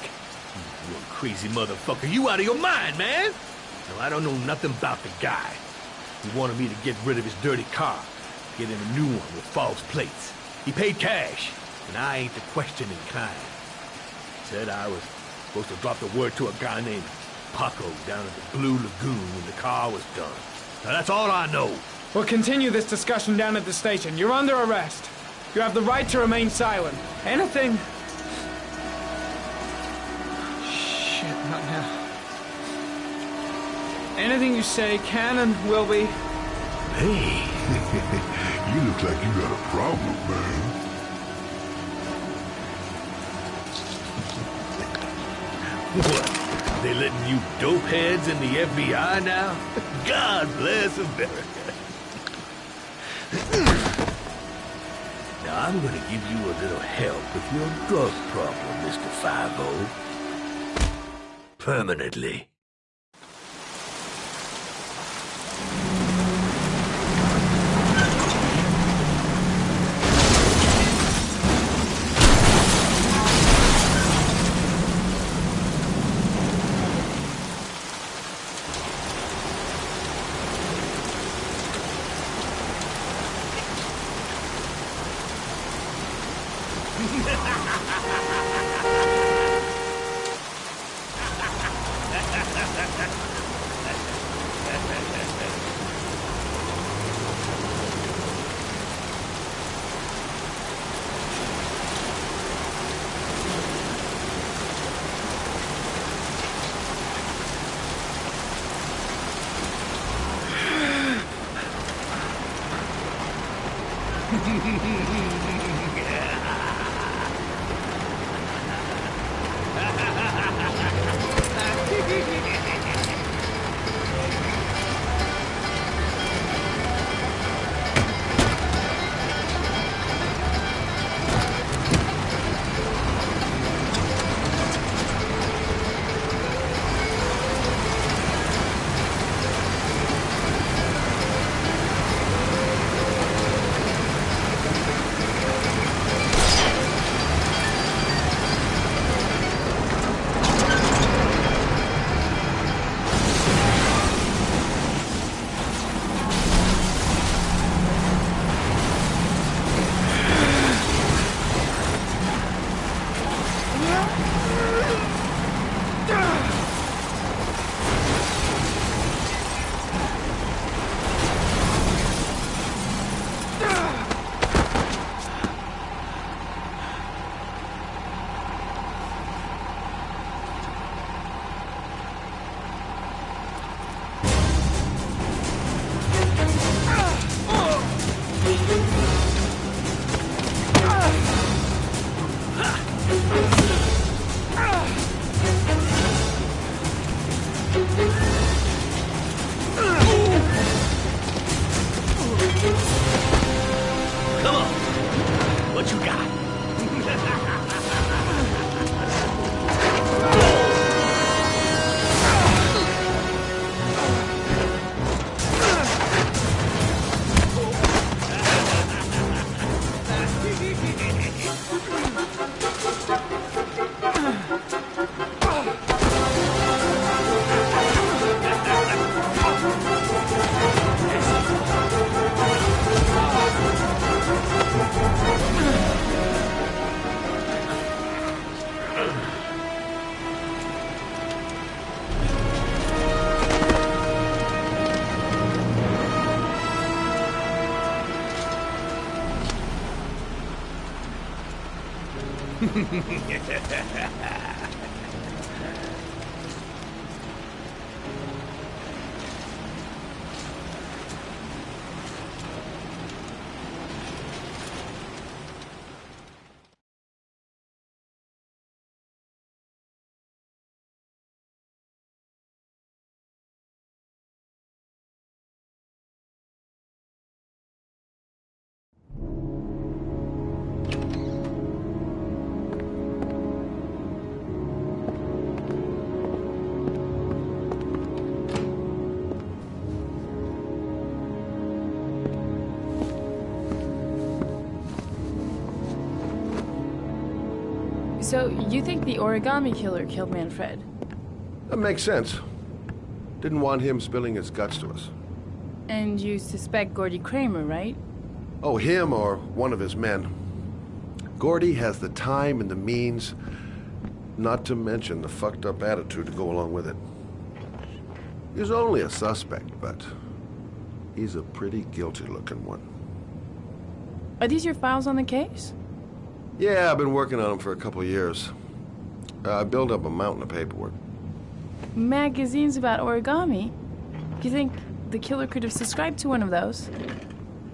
You crazy motherfucker. You out of your mind, man. No, I don't know nothing about the guy. He wanted me to get rid of his dirty car, get him a new one with false plates. He paid cash, and I ain't the questioning kind. Said I was supposed to drop the word to a guy named Paco down at the Blue Lagoon when the car was done. Now that's all I know. We'll continue this discussion down at the station. You're under arrest. You have the right to remain silent. Anything... Shit, not now. Anything you say can and will be... Hey, you look like you got a problem, man. What? They letting you dope heads in the FBI now? God bless America. Now, I'm gonna give you a little help with your drug problem, Mr. 5-0. Permanently. So, you think the origami killer killed Manfred? That makes sense. Didn't want him spilling his guts to us. And you suspect Gordy Kramer, right? Oh, him or one of his men. Gordy has the time and the means, not to mention the fucked up attitude to go along with it. He's only a suspect, but he's a pretty guilty-looking one. Are these your files on the case? Yeah, I've been working on him for a couple of years. I built up a mountain of paperwork. Magazines about origami? Do you think the killer could have subscribed to one of those?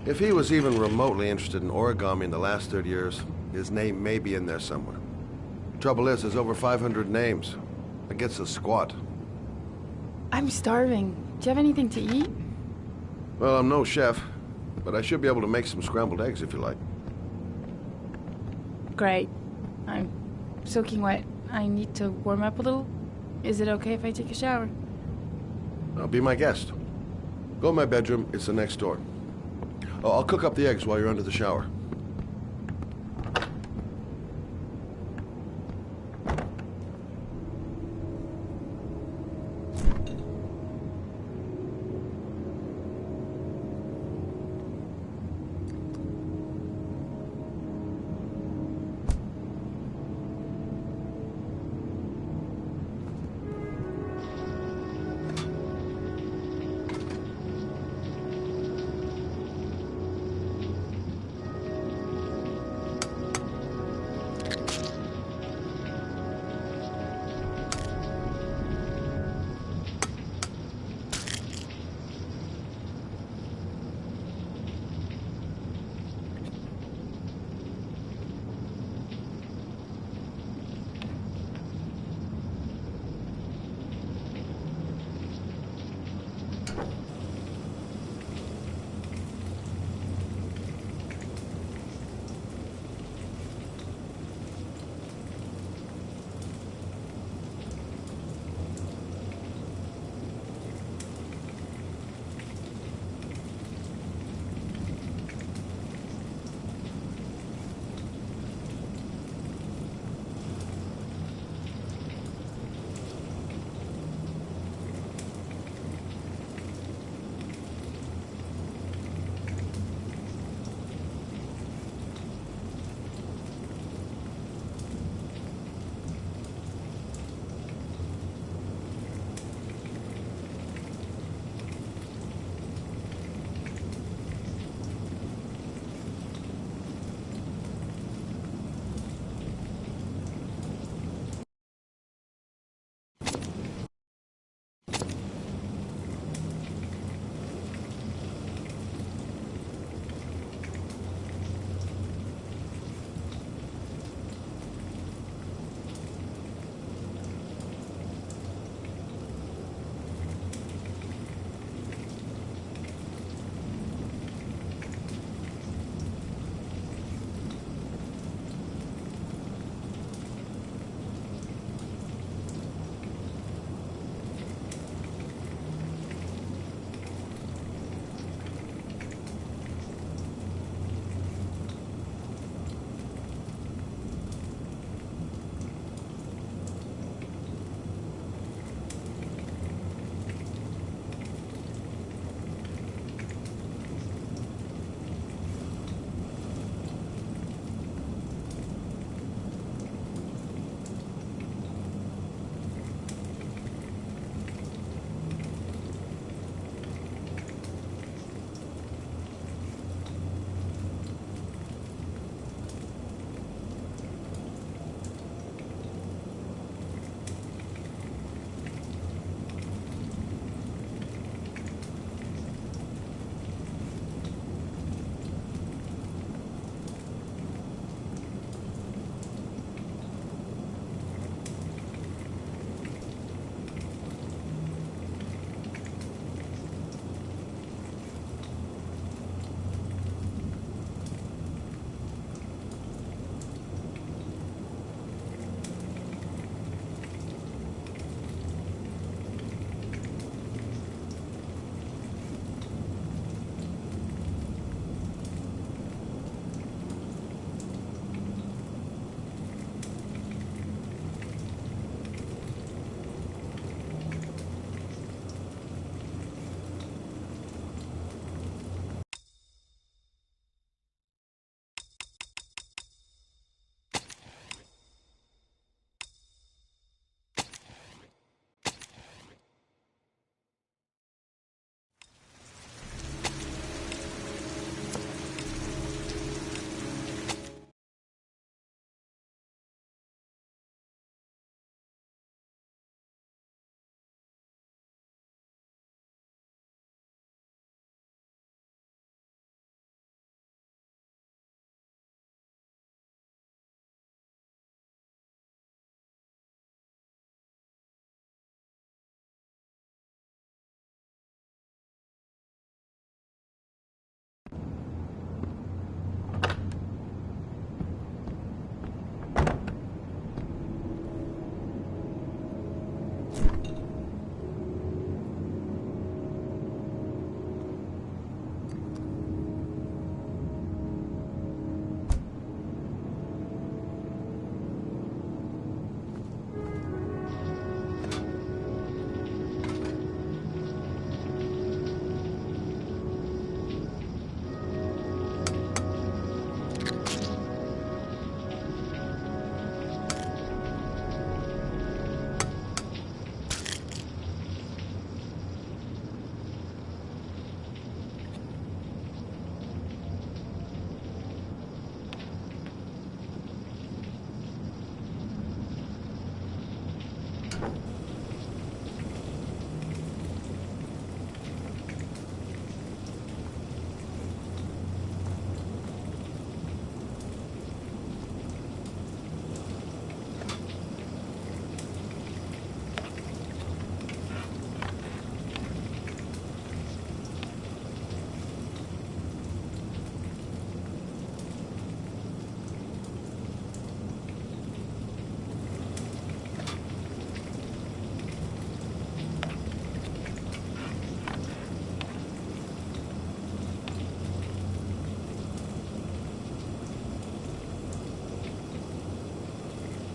If he was even remotely interested in origami in the last 30 years, his name may be in there somewhere. Trouble is, there's over 500 names. That gets us squat. I'm starving. Do you have anything to eat? Well, I'm no chef, but I should be able to make some scrambled eggs if you like. Great. I'm soaking wet. I need to warm up a little. Is it okay if I take a shower? Be my guest. Go in my bedroom. It's the next door. Oh, I'll cook up the eggs while you're under the shower.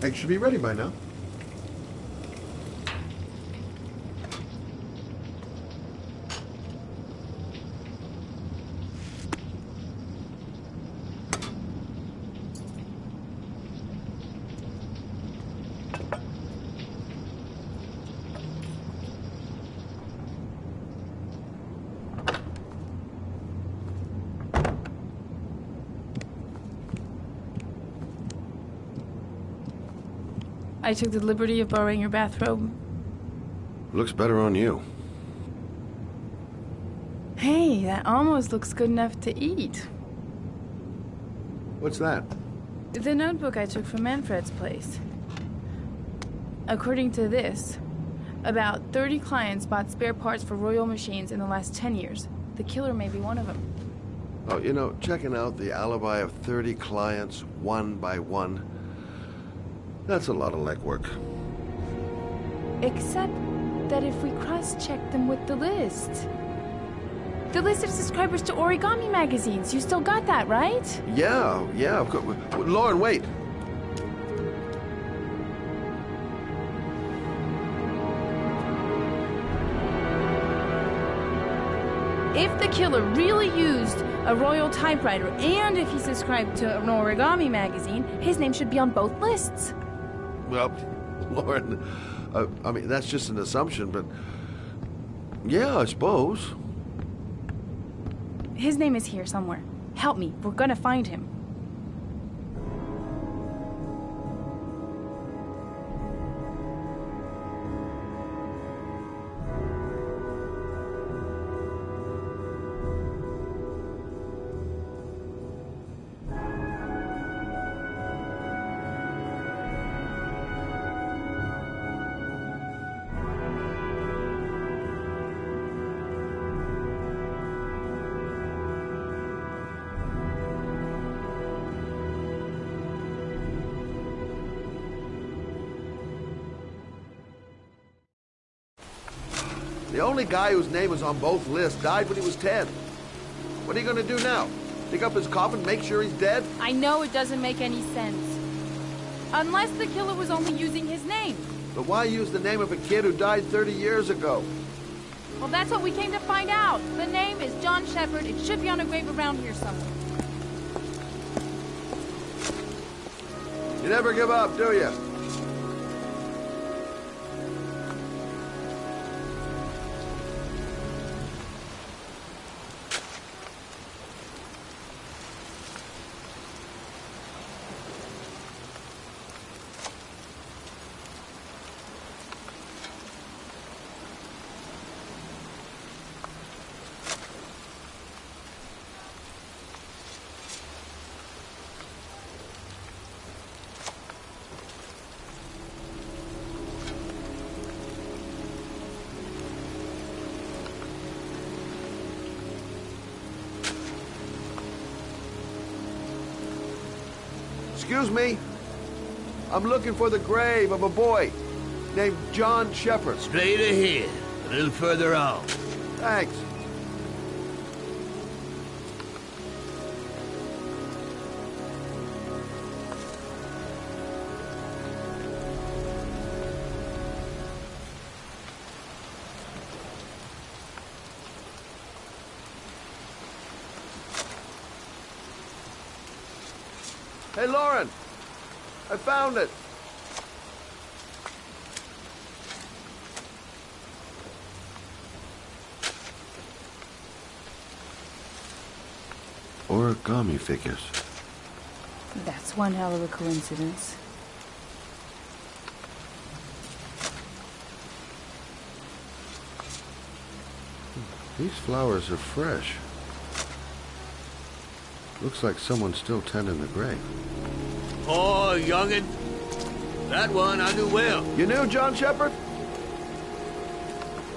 Eggs should be ready by now. I took the liberty of borrowing your bathrobe. Looks better on you. Hey, that almost looks good enough to eat. What's that? The notebook I took from Manfred's place. According to this, about 30 clients bought spare parts for Royal machines in the last 10 years. The killer may be one of them. Oh, you know, checking out the alibi of 30 clients one by one, that's a lot of legwork. Except that if we cross-check them with the list. The list of subscribers to origami magazines. You still got that, right? Yeah, of course. Lauren, wait. If the killer really used a Royal typewriter and if he subscribed to an origami magazine, his name should be on both lists. Well, Lauren, I mean, that's just an assumption, but yeah, I suppose. His name is here somewhere. Help me. We're gonna find him. The only guy whose name was on both lists died when he was 10. What are you gonna do now? Dig up his coffin, make sure he's dead? I know it doesn't make any sense. Unless the killer was only using his name. But why use the name of a kid who died 30 years ago? Well, that's what we came to find out. The name is John Shepard. It should be on a grave around here somewhere. You never give up, do you? Excuse me. I'm looking for the grave of a boy named John Shepard. Straight ahead, a little further on. Thanks. Hey, Lauren, I found it. Origami figures. That's one hell of a coincidence. These flowers are fresh. Looks like someone's still tending the grave. Oh, youngin'. That one I knew well. You knew John Shepard?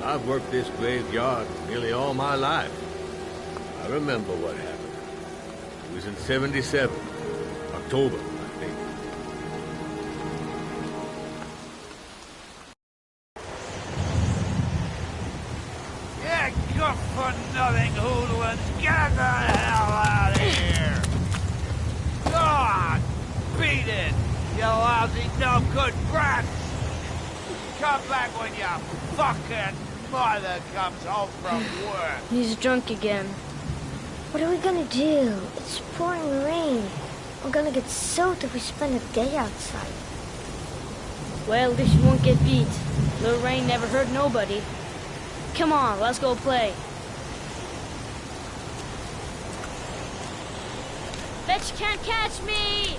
I've worked this graveyard nearly all my life. I remember what happened. It was in 77. October, I think. Yeah, good for nothing hoodlums. Get the hell out of here! God, beat it! You lousy, no-good brats! Come back when your fucking mother comes home from work. He's drunk again. What are we gonna do? It's pouring rain. We're gonna get soaked if we spend a day outside. Well, at least you won't get beat. Little rain never hurt nobody. Come on, let's go play. Bet you can't catch me!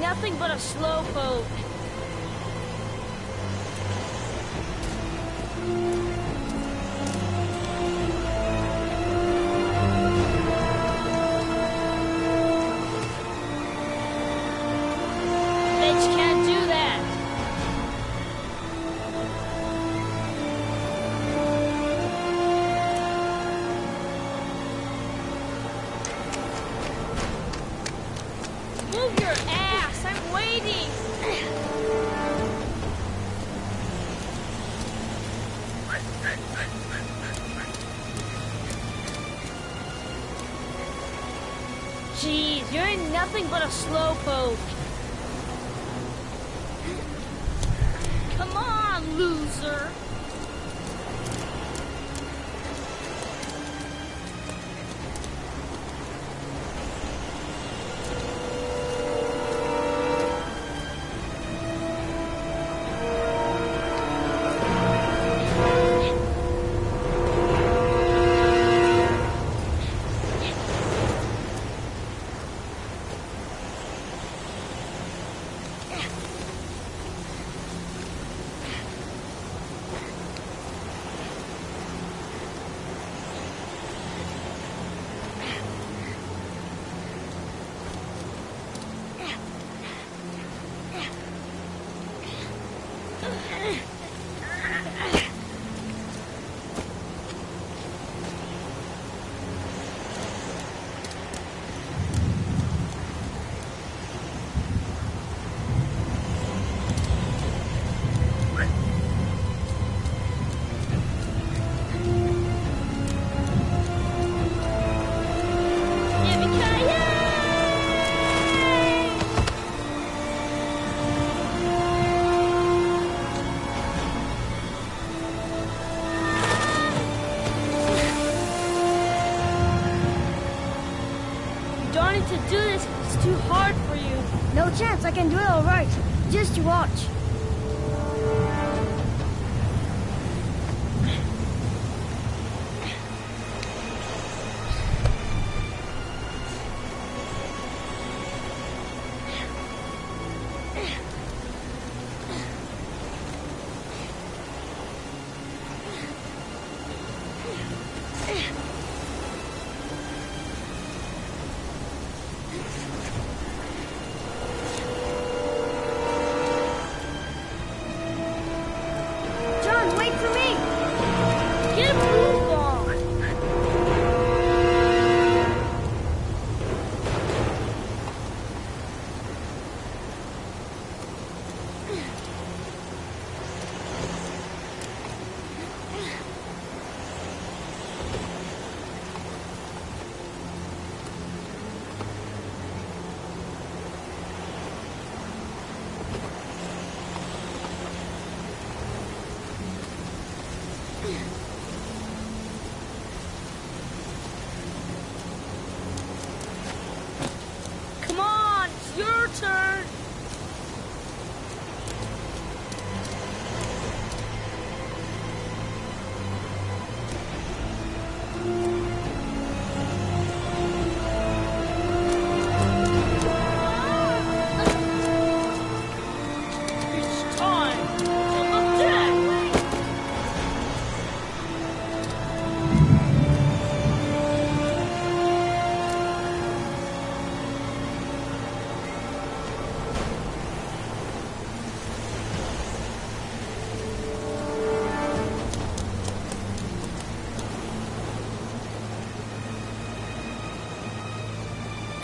Nothing but a slowpoke. Bet you can't do that. Move your ass. I'm waiting. Jeez, you're nothing but a slowpoke. Come on, loser. To do this, it's too hard for you. No chance, I can do it all right. Just you watch.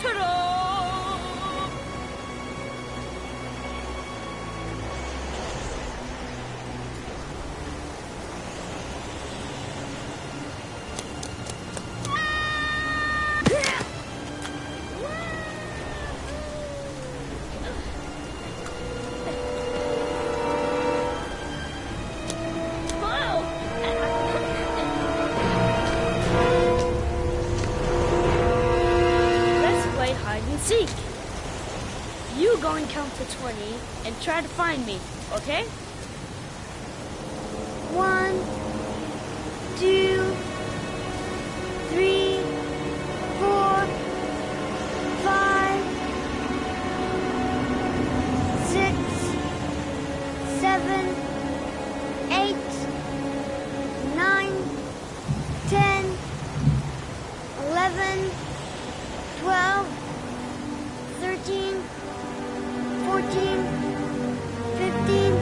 Ta-da! Let's play hide and seek. You go and count to 20 and try to find me, okay? 1, 2, 3, 4, 5, 6, 7, 8, 9, 10, 11, 12, 13, 14, 15,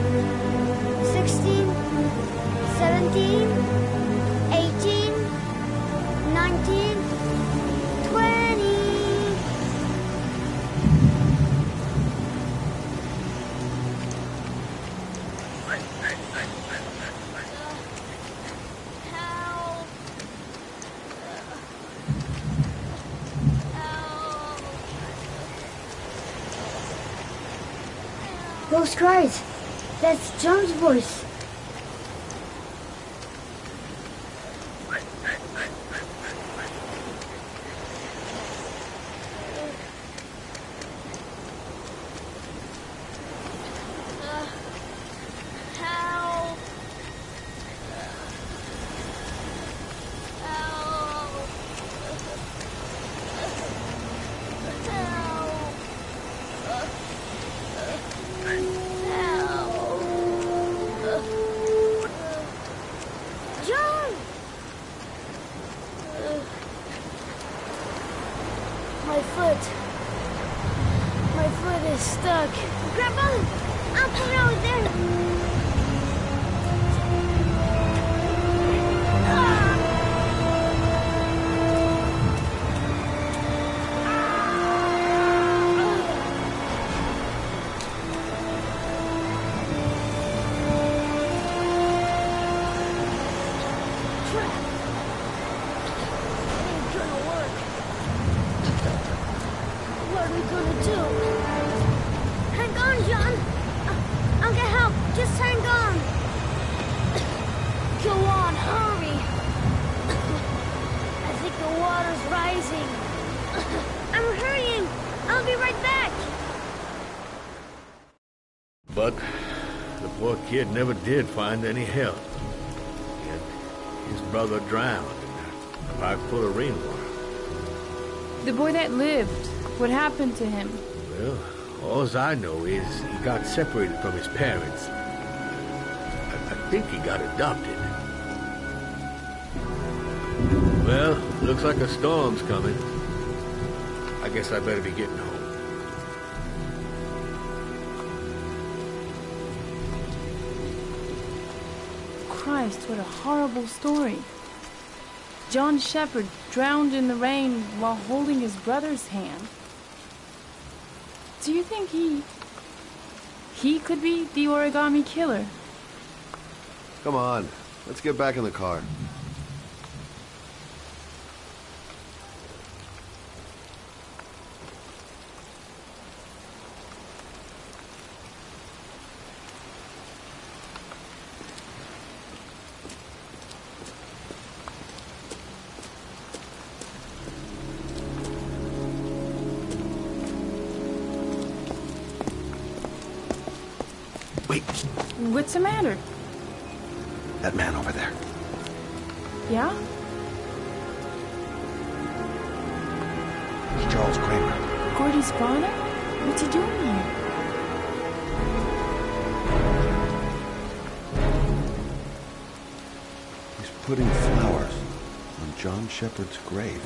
16, 17, 18, 19, 20. Help! Those cries. That's John's voice. Help! John! My foot. My foot is stuck. Grab on! I'll come out with there. What are we gonna do? Hang on, John. I'll get help. Just hang on. Go on, hurry! I think the water's rising. I'm hurrying. I'll be right back. But the poor kid never did find any help. Yet his brother drowned in a pipe full of rainwater. The boy that lived, what happened to him? Well, all I know is he got separated from his parents. I think he got adopted. Well, looks like a storm's coming. I guess I better be getting home. Christ, what a horrible story. John Shepherd drowned in the rain while holding his brother's hand. Do you think he could be the origami killer? Come on, let's get back in the car. Wait, What's the matter? that man over there. Yeah? It's Charles Kramer. Gordy's father? What's he doing here? He's putting flowers on John Shepherd's grave.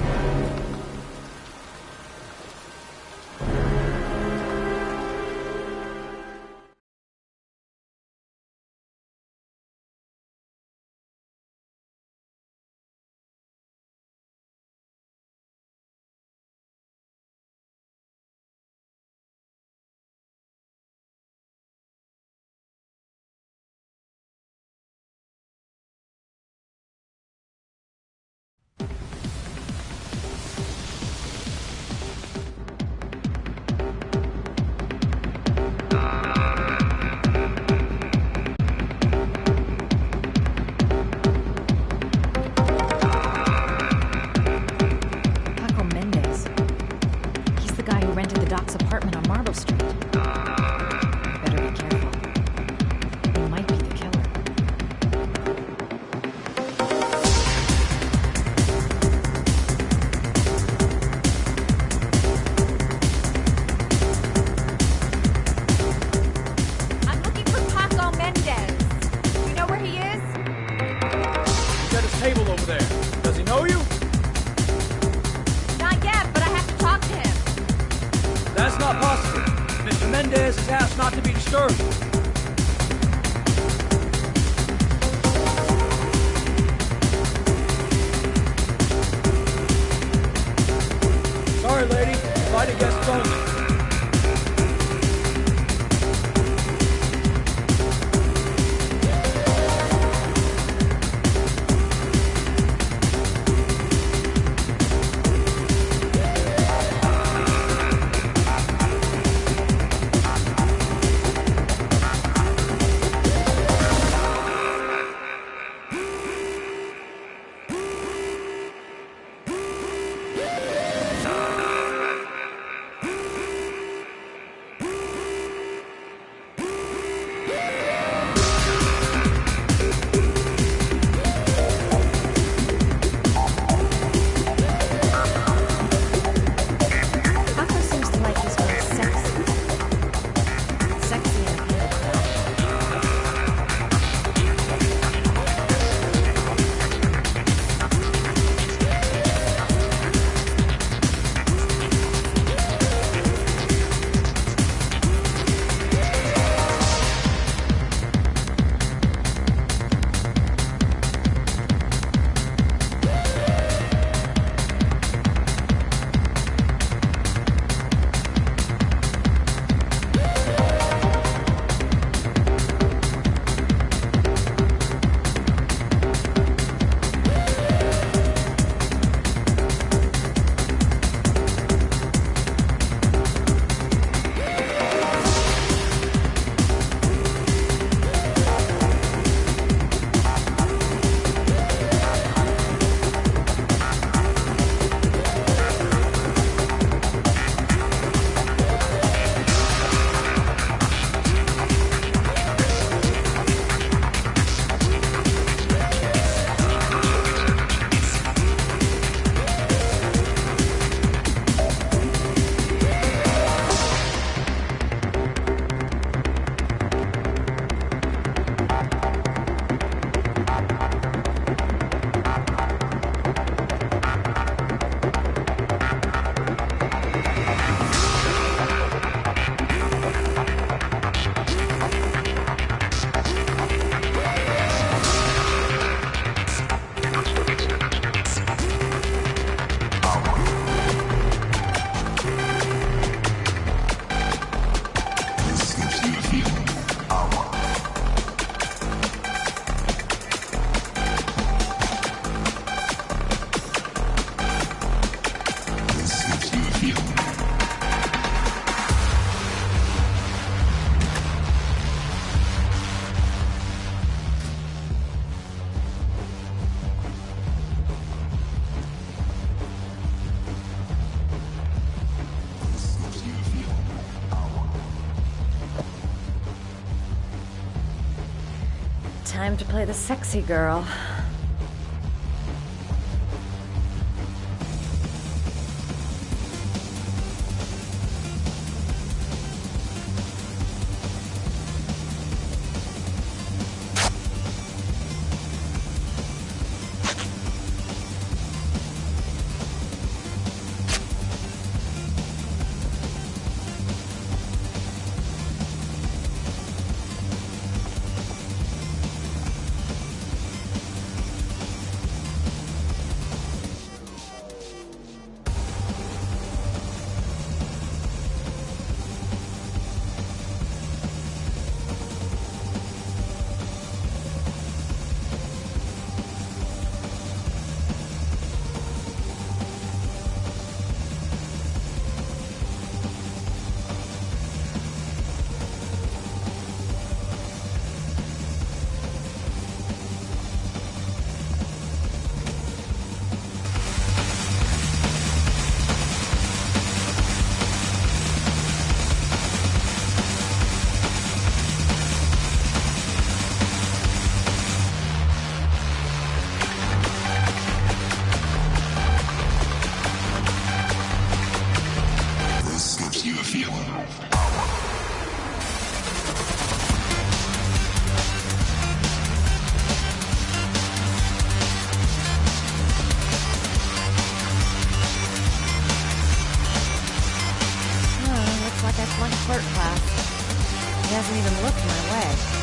rented the Doc's apartment on Marble Street. Better be careful. He might be the killer. I'm looking for Paco Mendez. Do you know where he is? He's at his table over there. Does he know you? Not yet, but I have to talk to him. That's not possible. Mr. Mendez has asked not to be disturbed. Sorry, lady. Invited guests only. Paco seems to like his girls sexy. Sexy and appealing. Time to play the sexy girl. hasn't even looked my way.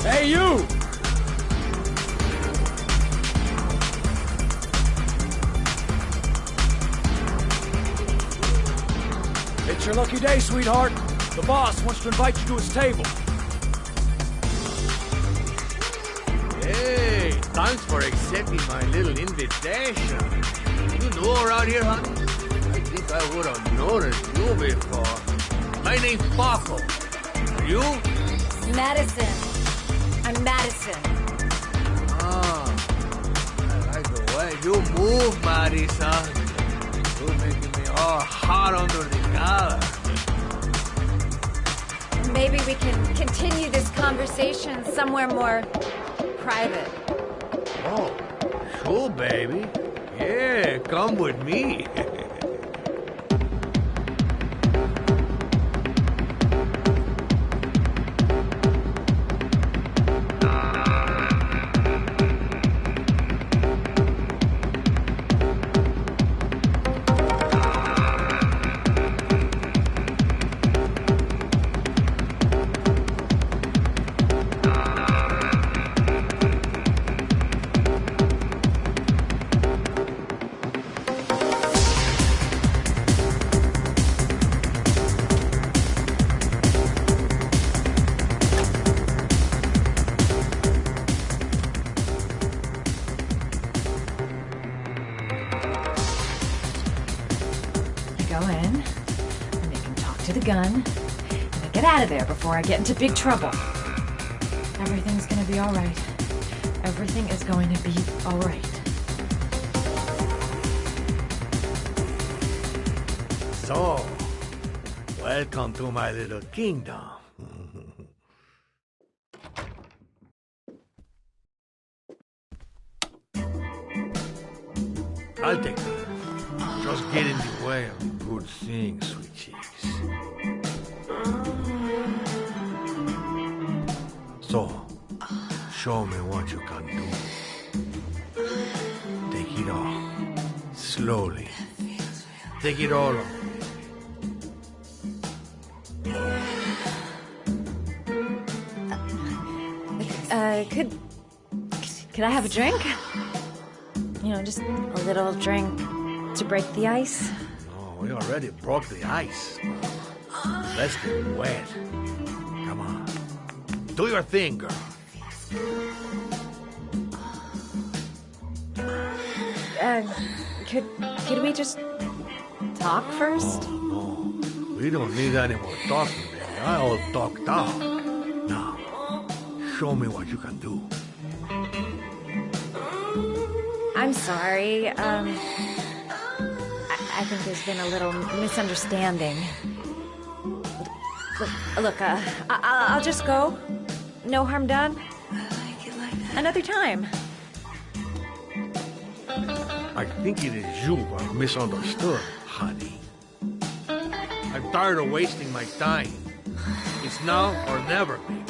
Hey, you! It's your lucky day, sweetheart. The boss wants to invite you to his table. Hey, thanks for accepting my little invitation. You know her out here, honey? I think I would have noticed you before. My name's Paco. Are you? Madison. I'm Madison. Ah, I like the way you move, Madison. You're making all hot under the collar. Maybe we can continue this conversation somewhere more private. Oh, sure, baby. Yeah, come with me. Gun, and I get out of there before I get into big trouble. Everything's gonna be alright. Everything is going to be alright. So, welcome to my little kingdom. I'll take that. Just get in the way of good things, sweet cheeks. So, show me what you can do. Take it all. Slowly. Take it all on. Could I have a drink? You know, just a little drink to break the ice. No, we already broke the ice. Let's get wet. Come on. Do your thing, girl. Could we just talk first? Oh, no. We don't need any more talking, baby. I all talked out. Now, show me what you can do. I'm sorry. I think there's been a little misunderstanding. Look, I'll just go. No harm done. Another time. I think it is you who are misunderstood, honey. I'm tired of wasting my time. It's now or never, baby.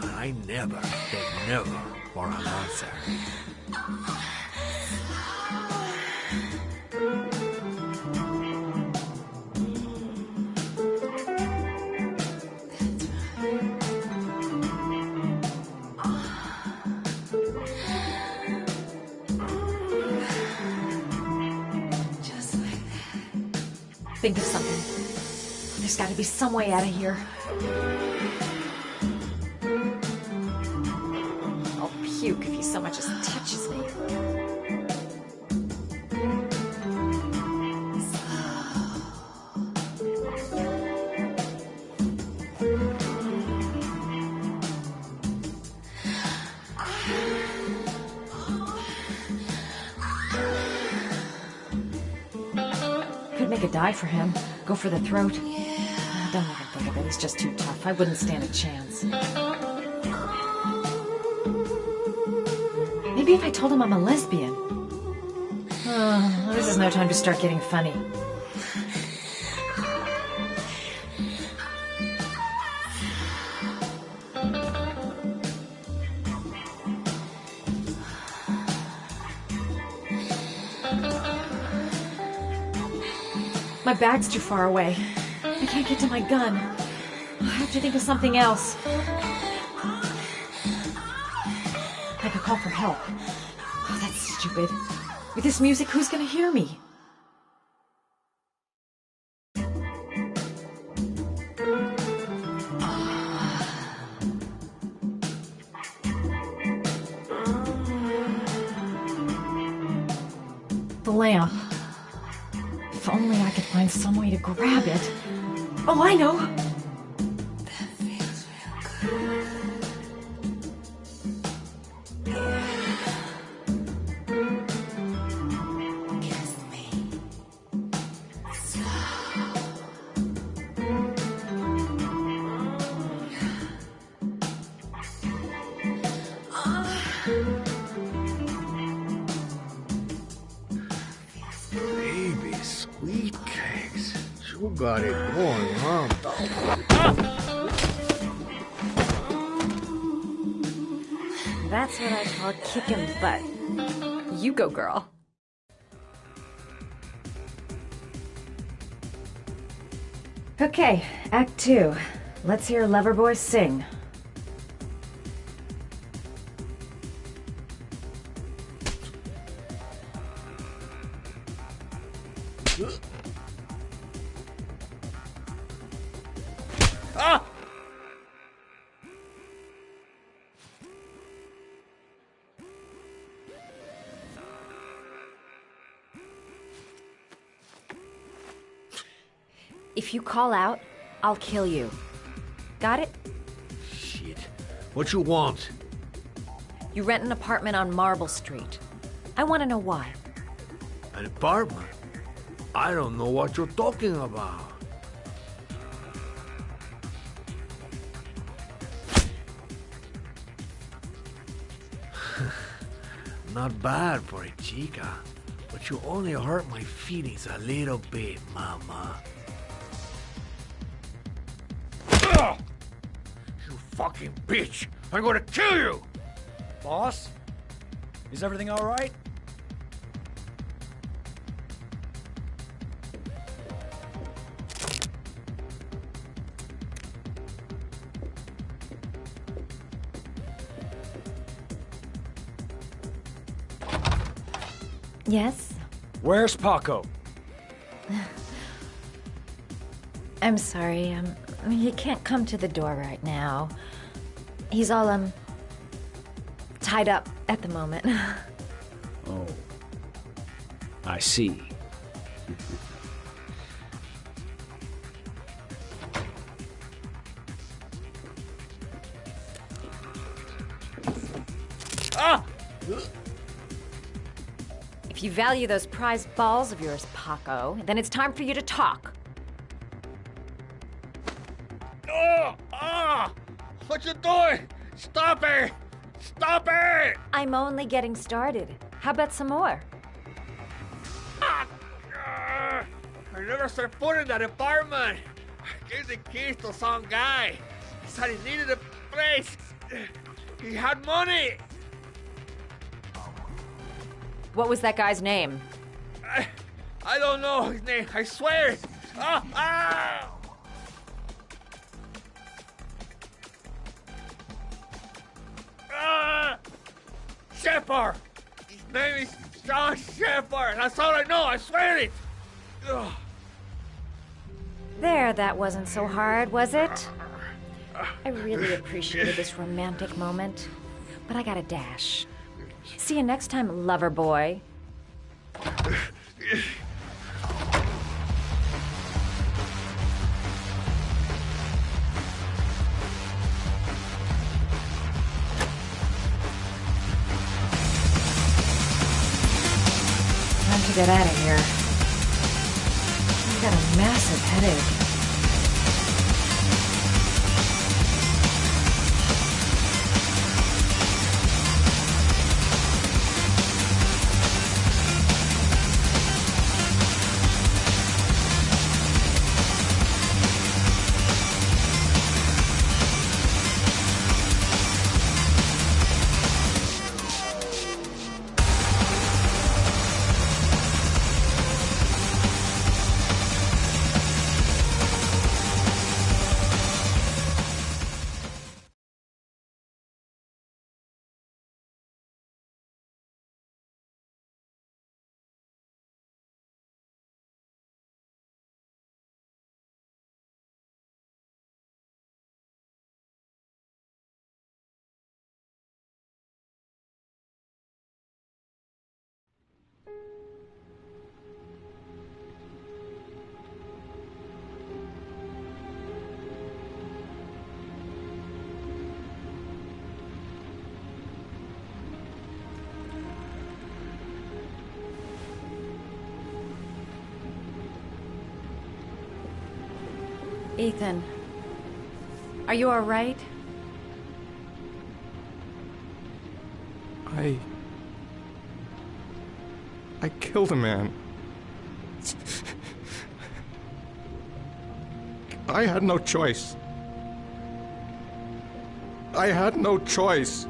And I never take never for an answer. Think of something. There's got to be some way out of here. I'll puke if he so much as touches me. Make a dive for him. Go for the throat. Don't even think of it. He's just too tough. I wouldn't stand a chance. Maybe if I told him I'm a lesbian. Oh, this is no time to start getting funny. My bag's too far away. I can't get to my gun. I have to think of something else. I could call for help. Oh, that's stupid. With this music, who's gonna hear me? The lamp. If only I could find some way to grab it. Oh, I know! That feels real good. Kiss me. Who got it going, huh? That's what I call kicking butt. You go, girl. Okay, Act 2. Let's hear Loverboy sing. Ah! If you call out, I'll kill you. Got it? Shit. What you want? You rent an apartment on Marble Street. I want to know why. An apartment? I don't know what you're talking about. Not bad for a chica, but you only hurt my feelings a little bit, mama. Ugh! You fucking bitch! I'm gonna kill you! Boss? Is everything all right? Yes? Where's Paco? I'm sorry, he can't come to the door right now. He's all, tied up at the moment. Oh. I see. Ah! If you value those prized balls of yours, Paco, then it's time for you to talk. Oh! Ah! What you doing? Stop it! Stop it! I'm only getting started. How about some more? I never set foot in that apartment. I gave the keys to some guy. He said he needed a place. He had money. What was that guy's name? I don't know his name. I swear. Ah! Ah! Ah! Shepard. His name is John Shepard. That's all I know. I swear it. Ugh. There, that wasn't so hard, was it? I really appreciated this romantic moment, but I gotta dash. See you next time, lover boy. Time to get out of here. I've got a massive headache. Ethan, are you all right? I killed a man. I had no choice. I had no choice.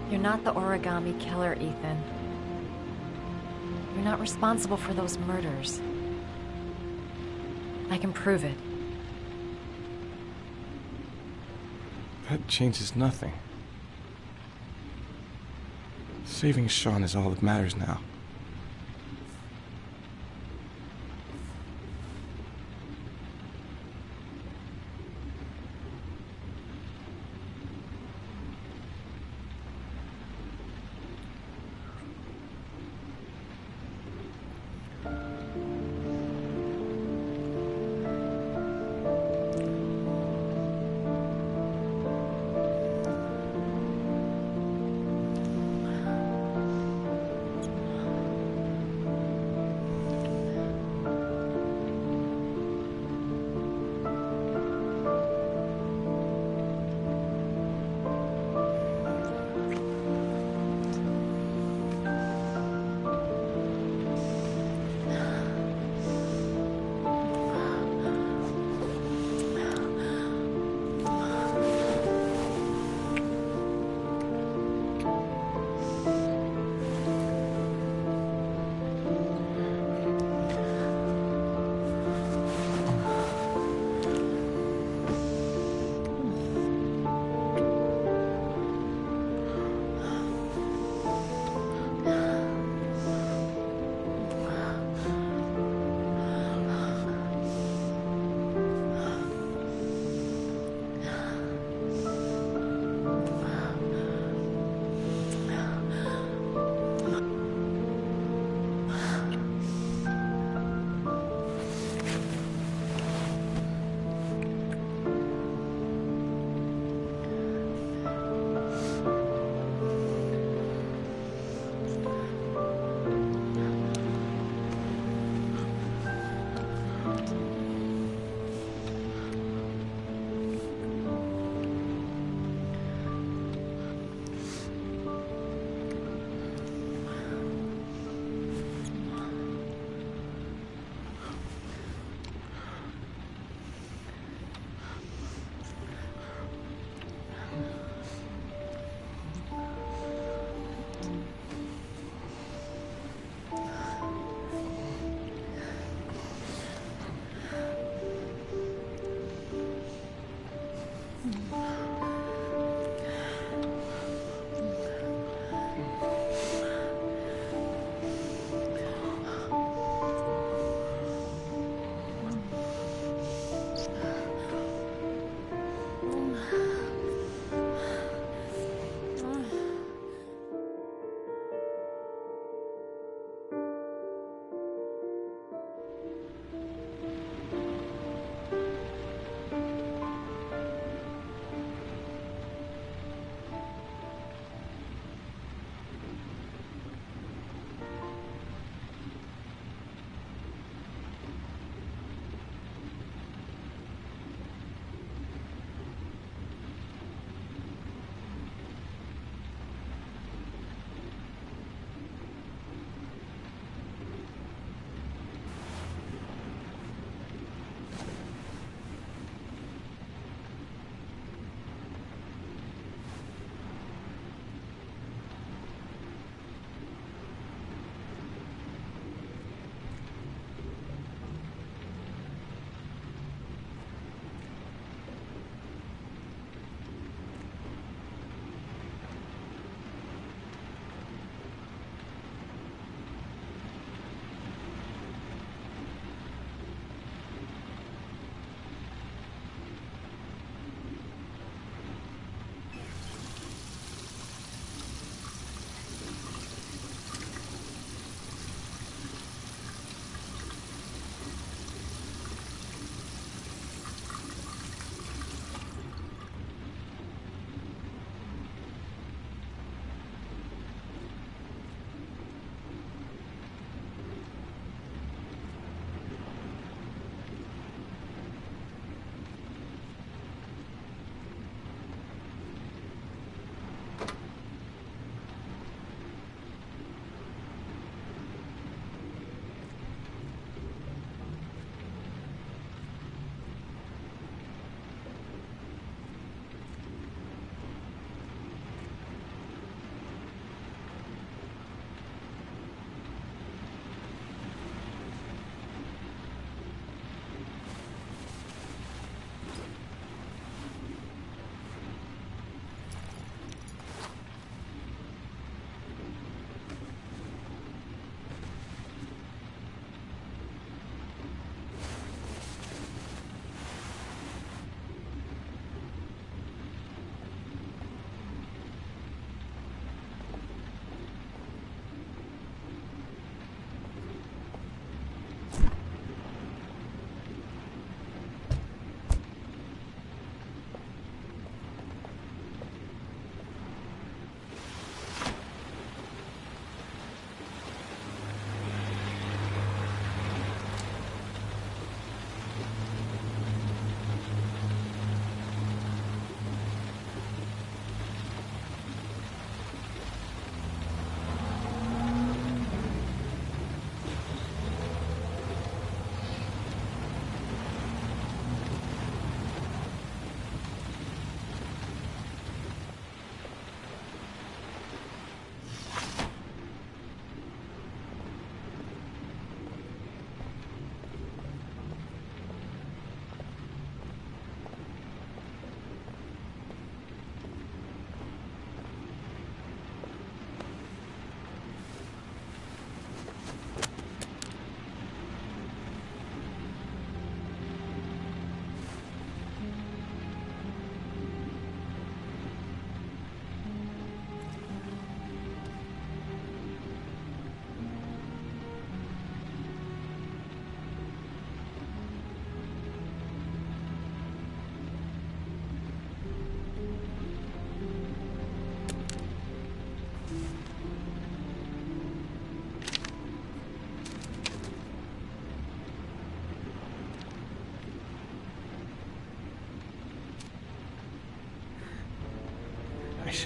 You're not the origami killer, Ethan. You're not responsible for those murders. I can prove it. That changes nothing. Saving Sean is all that matters now.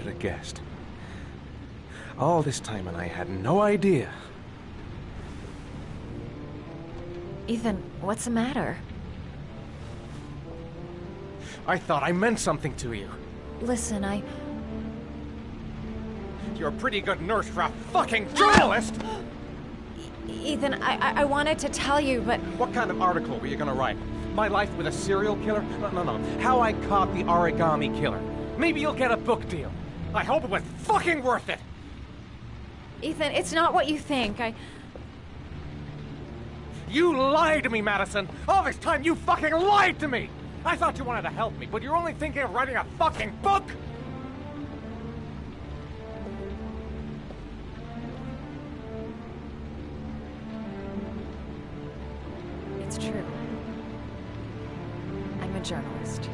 should have guessed. All this time and I had no idea. Ethan, what's the matter? I thought I meant something to you. Listen, You're a pretty good nurse for a fucking journalist! Ethan, I wanted to tell you, but... What kind of article were you gonna write? My life with a serial killer? No. How I caught the origami killer. Maybe you'll get a book deal. I hope it was fucking worth it! Ethan, it's not what you think. You lied to me, Madison! All this time you fucking lied to me! I thought you wanted to help me, but you're only thinking of writing a fucking book! It's true. I'm a journalist.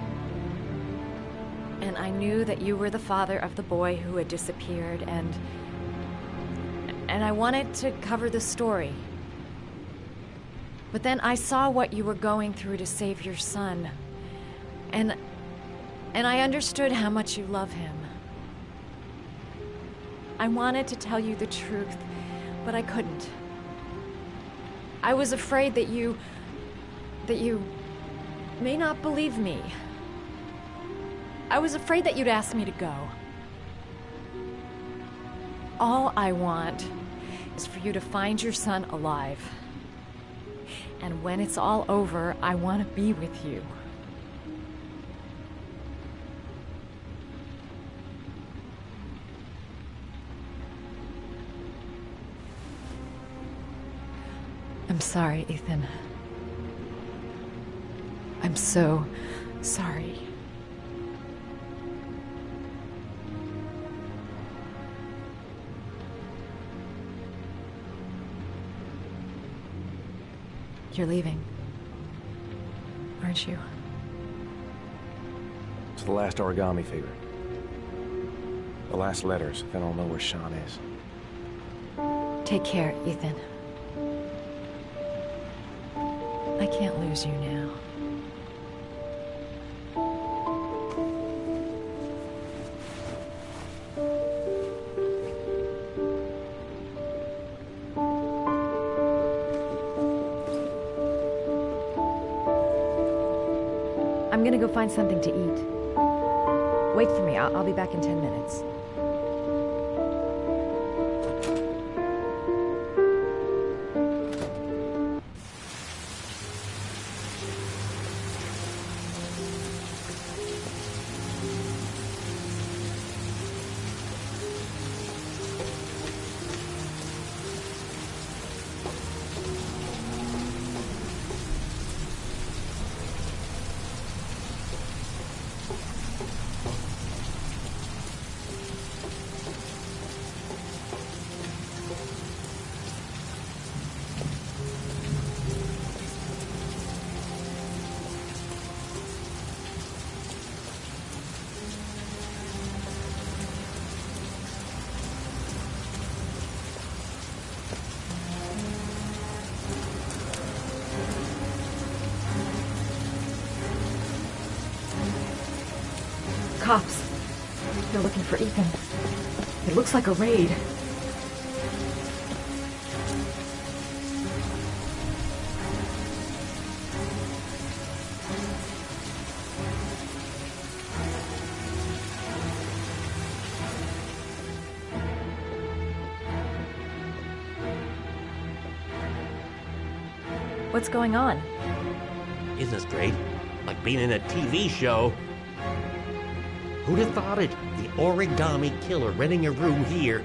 And I knew that you were the father of the boy who had disappeared, and I wanted to cover the story. But then I saw what you were going through to save your son. And I understood how much you love him. I wanted to tell you the truth, but I couldn't. I was afraid that you may not believe me. I was afraid that you'd ask me to go. All I want is for you to find your son alive. And when it's all over, I want to be with you. I'm sorry, Ethan. I'm so sorry. You're leaving, aren't you? It's the last origami figure. The last letters, then I'll know where Sean is. Take care, Ethan. I can't lose you now. I'm gonna go find something to eat. Wait for me. I'll be back in 10 minutes. Cops. They're looking for Ethan. It looks like a raid. What's going on? Isn't this great? Like being in a TV show. Who'd have thought it? The origami killer renting a room here.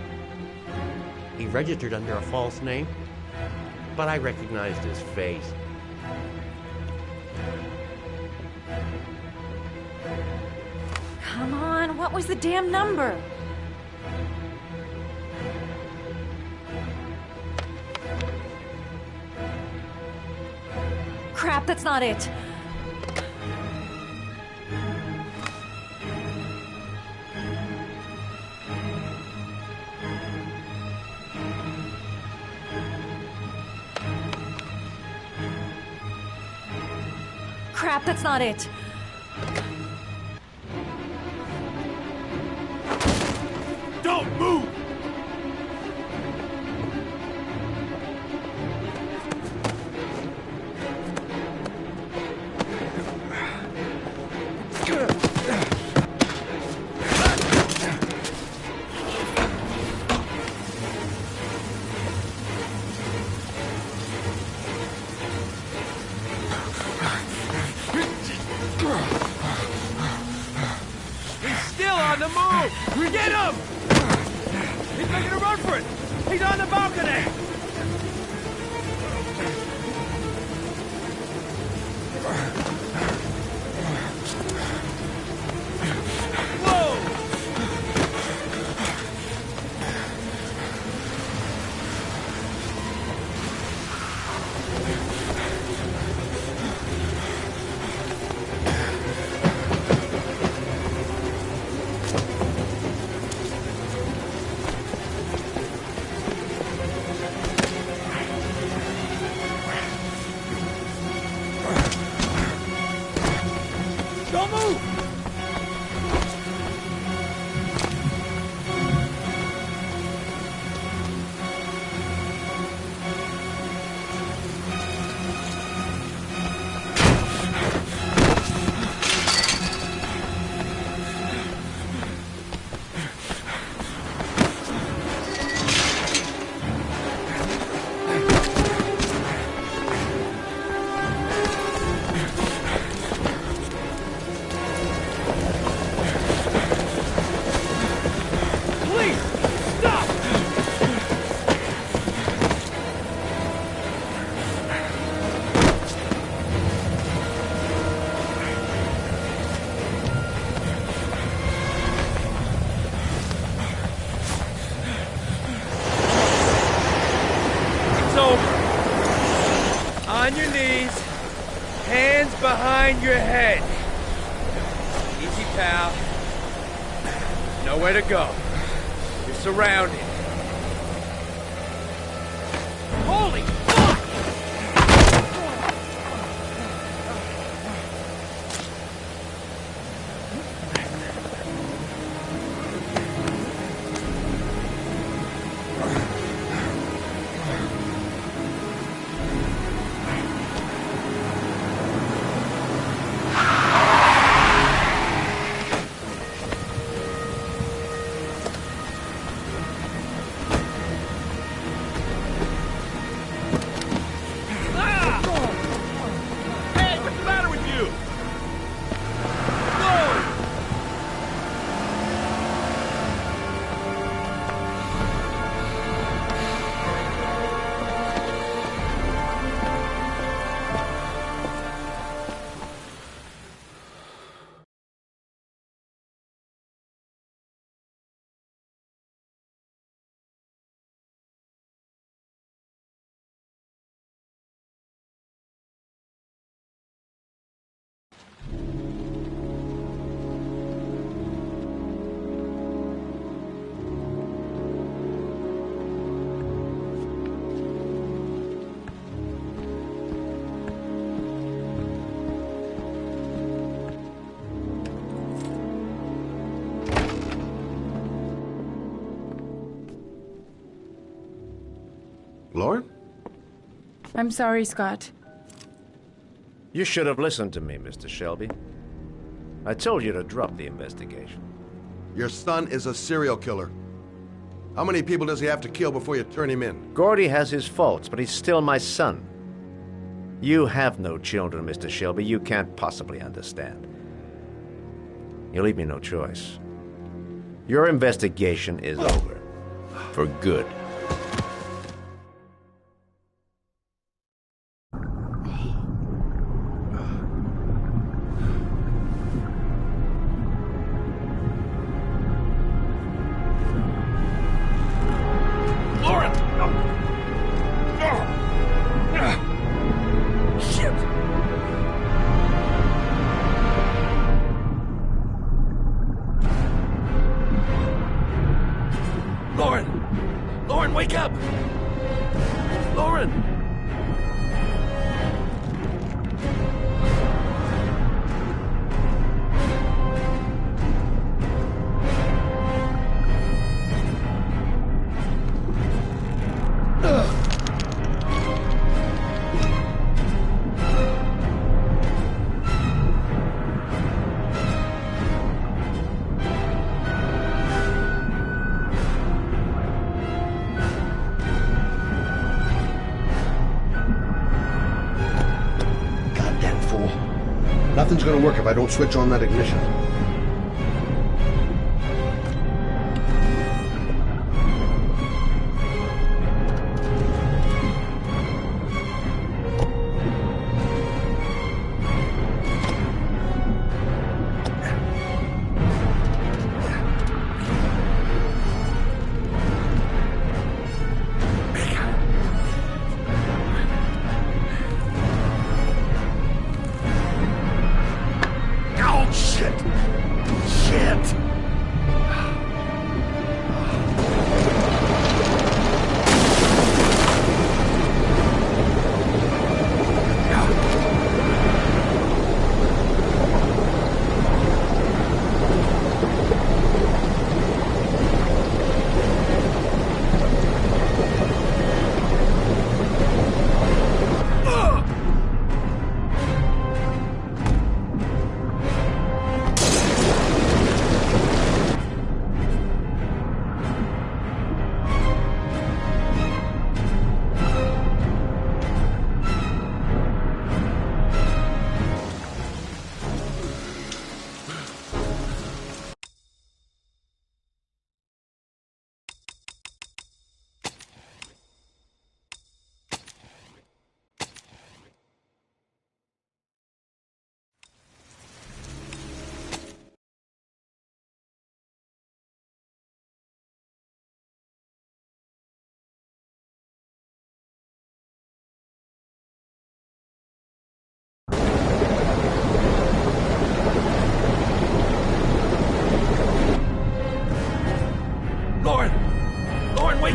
He registered under a false name, but I recognized his face. Come on, what was the damn number? Crap, that's not it. Crap, that's not it. move! Get him! He's making a run for it! He's on the balcony! On your knees, hands behind your head. Easy, pal. Nowhere to go. You're surrounded. Holy fuck! Lauren? I'm sorry, Scott. You should have listened to me, Mr. Shelby. I told you to drop the investigation. Your son is a serial killer. How many people does he have to kill before you turn him in? Gordy has his faults, but he's still my son. You have no children, Mr. Shelby. You can't possibly understand. You leave me no choice. Your investigation is over. For good. Lauren, wake up! Lauren! Nothing's gonna work if I don't switch on that ignition.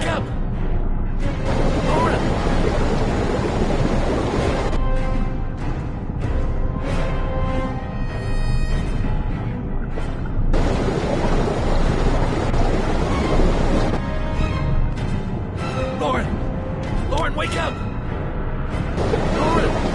up! Lauren! Lauren! Lauren, wake up! Lauren!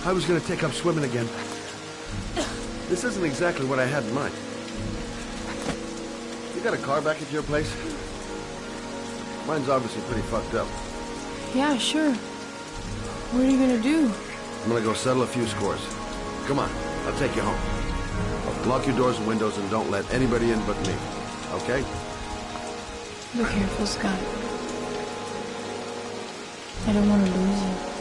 I was gonna take up swimming again. This isn't exactly what I had in mind. You got a car back at your place? Mine's obviously pretty fucked up. Yeah, sure. What are you gonna do? I'm gonna go settle a few scores. Come on, I'll take you home. Lock your doors and windows and don't let anybody in but me. Okay? Be careful, Scott. I don't want to lose you.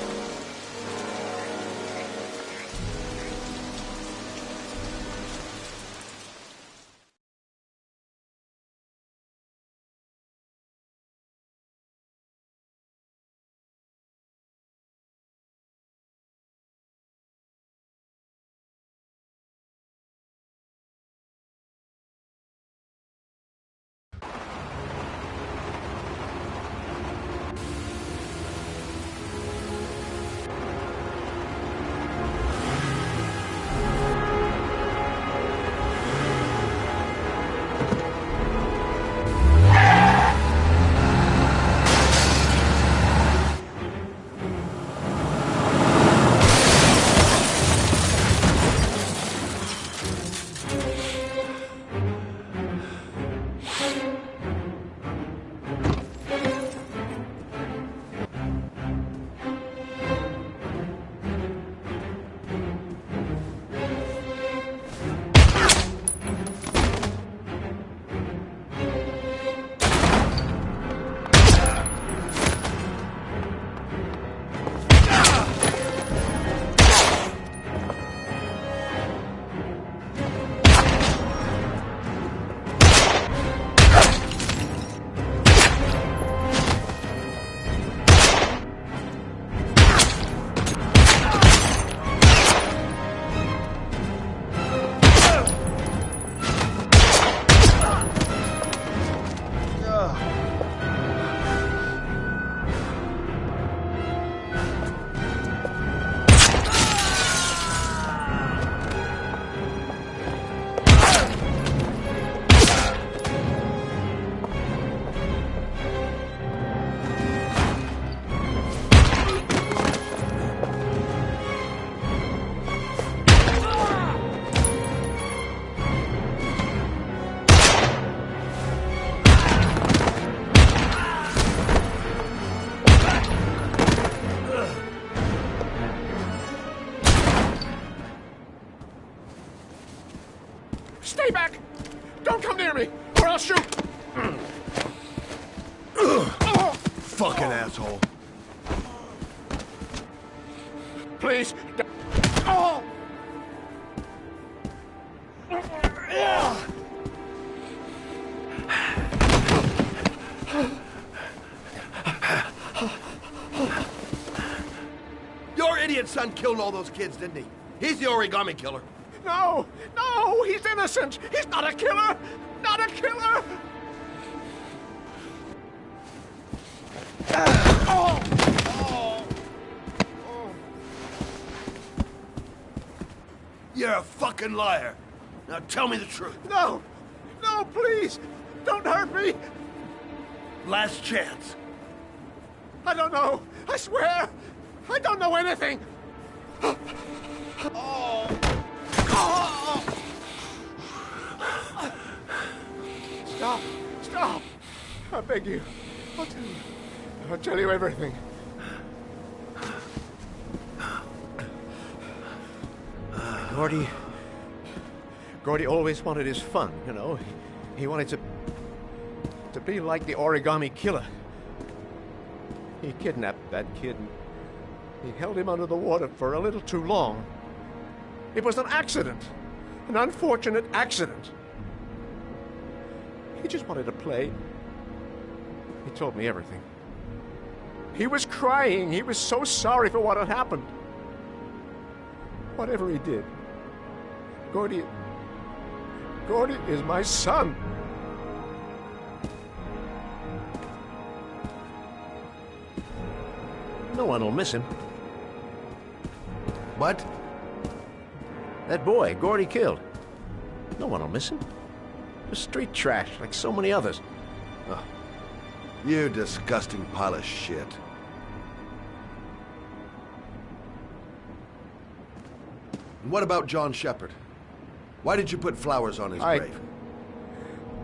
Stay back! Don't come near me, or I'll shoot! Fucking asshole. Please. Oh! Your idiot son killed all those kids, didn't he? He's the origami killer. No! No! He's innocent! He's not a killer! Not a killer! Oh! Oh! You're a fucking liar. Now tell me the truth. No! No, please! Don't hurt me! Last chance. I don't know. I swear. I don't know anything. Oh. Oh. Stop! Stop! I beg you. I'll tell you everything. Gordy always wanted his fun, you know. He wanted to be like the origami killer. He kidnapped that kid and he held him under the water for a little too long. It was an accident. An unfortunate accident. He just wanted to play. He told me everything. He was crying. He was so sorry for what had happened. Whatever he did, Gordy is my son. No one will miss him. What? That boy, Gordy killed. No one will miss him. Just street trash, like so many others. Oh, you disgusting pile of shit. And what about John Shepard? Why did you put flowers on his grave?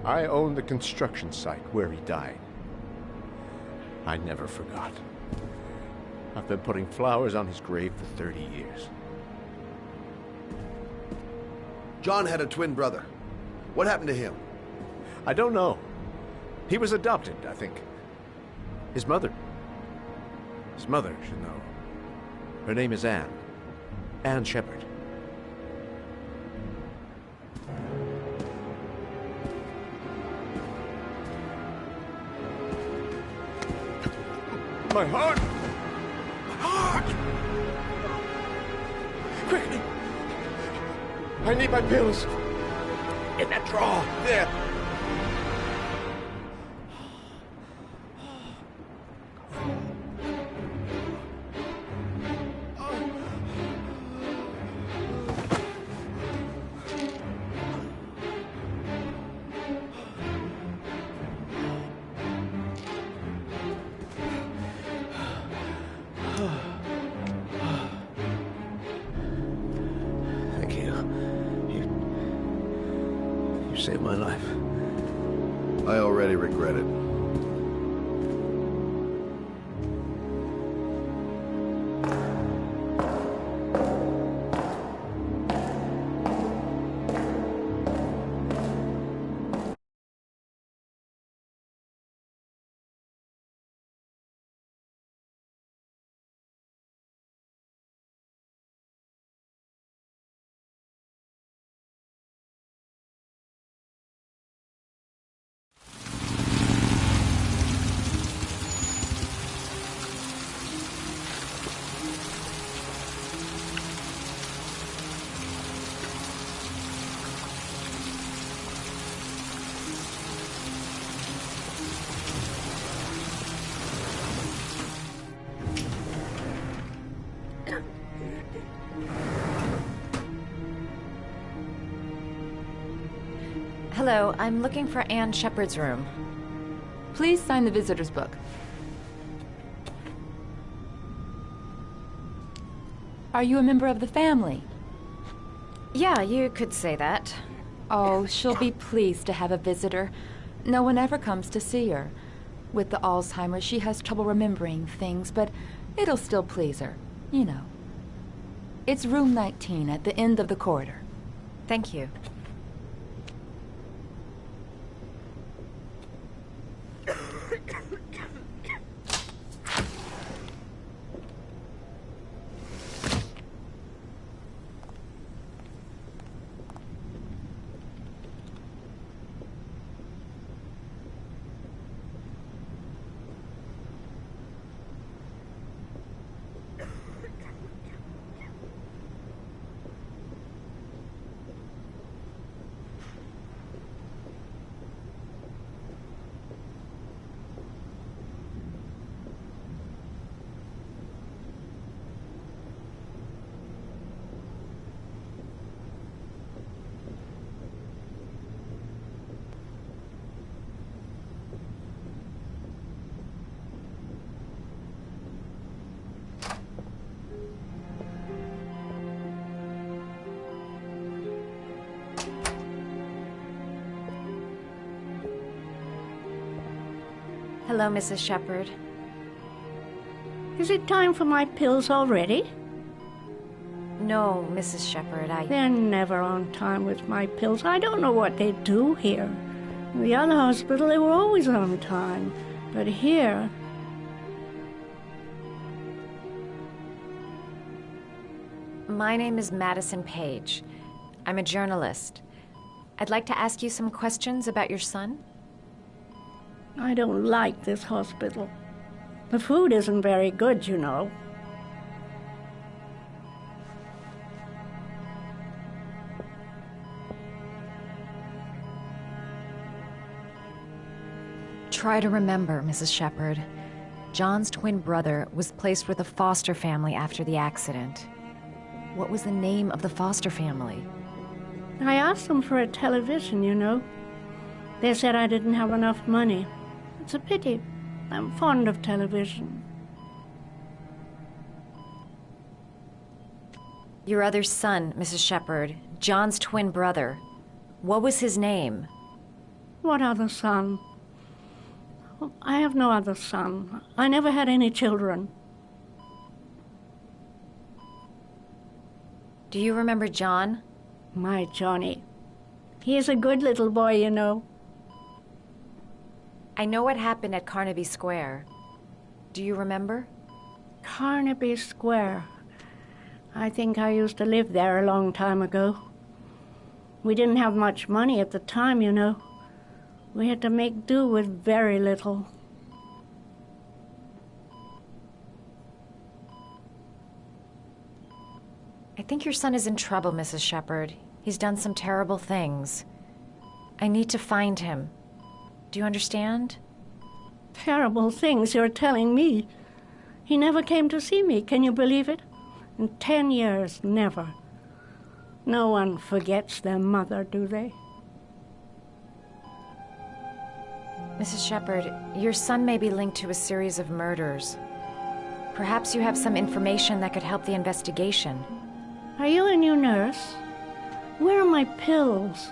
I own the construction site where he died. I never forgot. I've been putting flowers on his grave for 30 years. John had a twin brother. What happened to him? I don't know. He was adopted, I think. His mother should know. Her name is Anne. Anne Shepard. My heart! My heart! Quickly! I need my pills. In that drawer. There. Thank you. You saved my life. I already regret it. Hello, I'm looking for Anne Shepard's room. Please sign the visitor's book. Are you a member of the family? Yeah, you could say that. Oh, she'll be pleased to have a visitor. No one ever comes to see her. With the Alzheimer's, she has trouble remembering things, but it'll still please her, you know. It's room 19 at the end of the corridor. Thank you. Hello, Mrs. Shepherd. Is it time for my pills already? No, Mrs. Shepherd, They're never on time with my pills. I don't know what they do here. In the other hospital, they were always on time. But here... My name is Madison Page. I'm a journalist. I'd like to ask you some questions about your son. I don't like this hospital. The food isn't very good, you know. Try to remember, Mrs. Shepherd. John's twin brother was placed with a foster family after the accident. What was the name of the foster family? I asked them for a television, you know. They said I didn't have enough money. It's a pity. I'm fond of television. Your other son, Mrs. Shepherd, John's twin brother. What was his name? What other son? I have no other son. I never had any children. Do you remember John? My Johnny. He is a good little boy, you know. I know what happened at Carnaby Square. Do you remember? Carnaby Square. I think I used to live there a long time ago. We didn't have much money at the time, you know. We had to make do with very little. I think your son is in trouble, Mrs. Shepherd. He's done some terrible things. I need to find him. Do you understand? Terrible things you're telling me. He never came to see me, can you believe it? In 10 years, never. No one forgets their mother, do they? Mrs. Shepherd, your son may be linked to a series of murders. Perhaps you have some information that could help the investigation. Are you a new nurse? Where are my pills?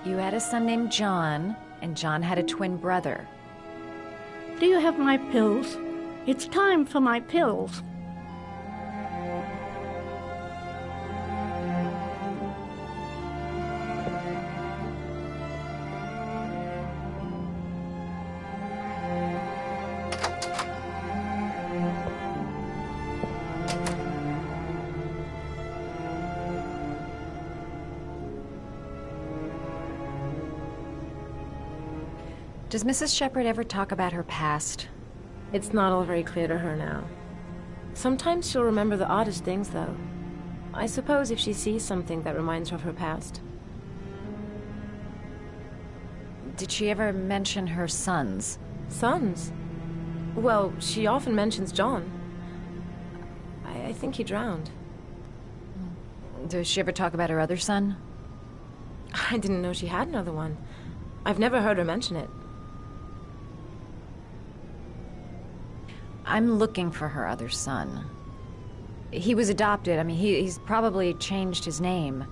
You had a son named John, and John had a twin brother. Do you have my pills? It's time for my pills. Does Mrs. Shepherd ever talk about her past? It's not all very clear to her now. Sometimes she'll remember the oddest things, though. I suppose if she sees something that reminds her of her past. Did she ever mention her sons? Sons? Well, she often mentions John. I think he drowned. Does she ever talk about her other son? I didn't know she had another one. I've never heard her mention it. I'm looking for her other son. He was adopted. I mean, he's probably changed his name.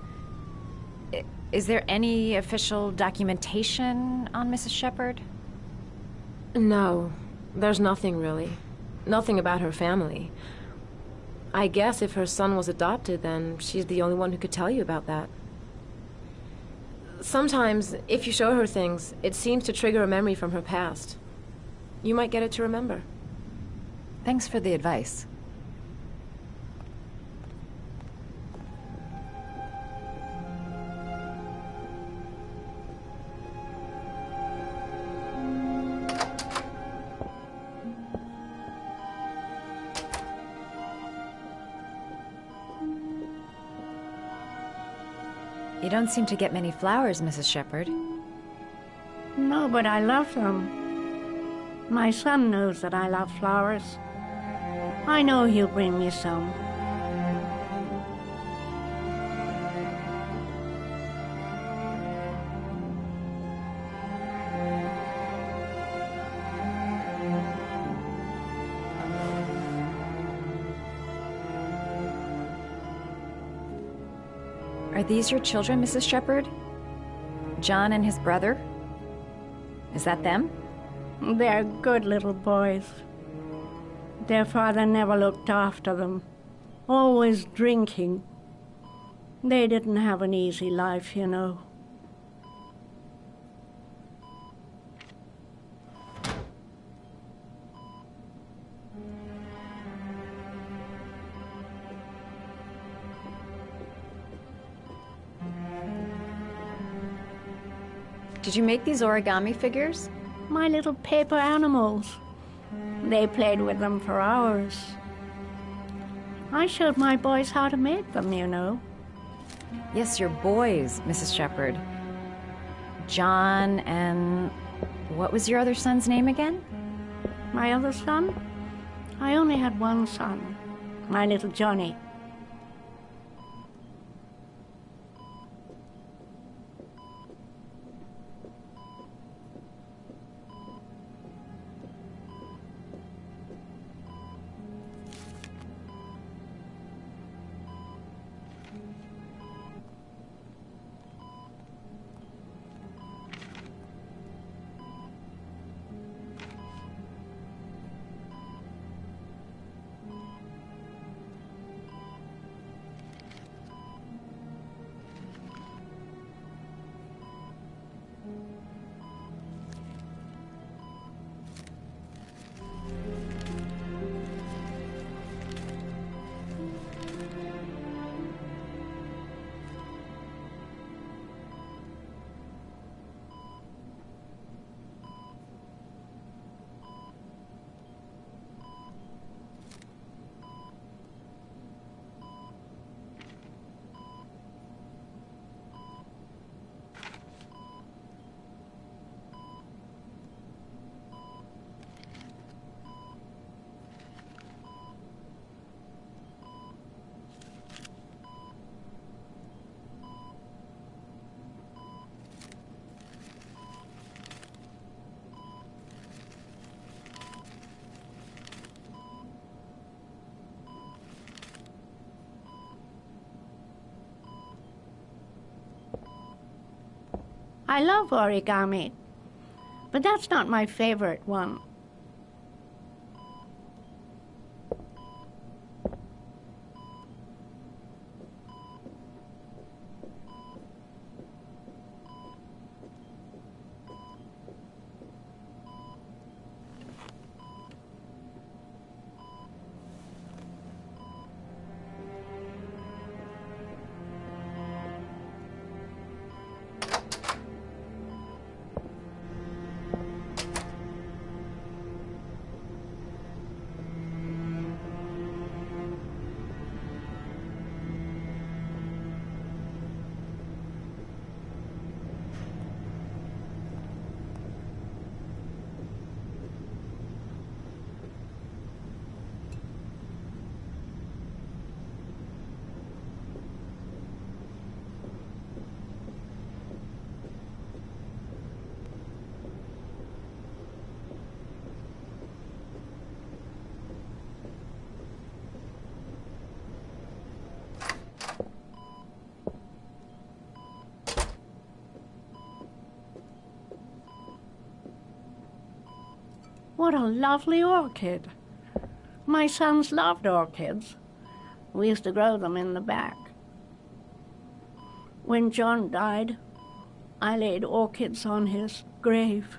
Is there any official documentation on Mrs. Shepherd? No, there's nothing really. Nothing about her family. I guess if her son was adopted, then she's the only one who could tell you about that. Sometimes, if you show her things, it seems to trigger a memory from her past. You might get it to remember. Thanks for the advice. You don't seem to get many flowers, Mrs. Shepherd. No, but I love them. My son knows that I love flowers. I know he'll bring me some. Are these your children, Mrs. Shepherd? John and his brother? Is that them? They're good little boys. Their father never looked after them. Always drinking. They didn't have an easy life, you know. Did you make these origami figures? My little paper animals. They played with them for hours. I showed my boys how to make them, you know. Yes, your boys, Mrs. Shepherd. John and... what was your other son's name again? My other son? I only had one son. My little Johnny. I love origami, but that's not my favorite one. What a lovely orchid. My sons loved orchids. We used to grow them in the back. When John died, I laid orchids on his grave.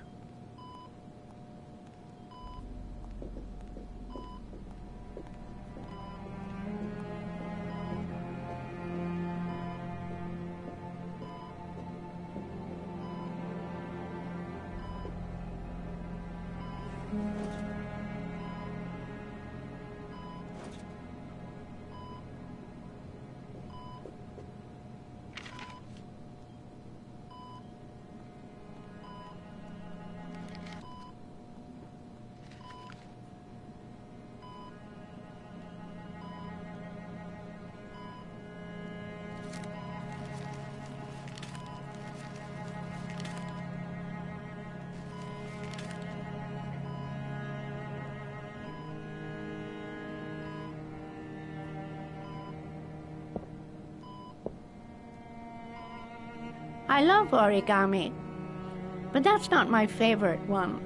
I love origami, But that's not my favorite one.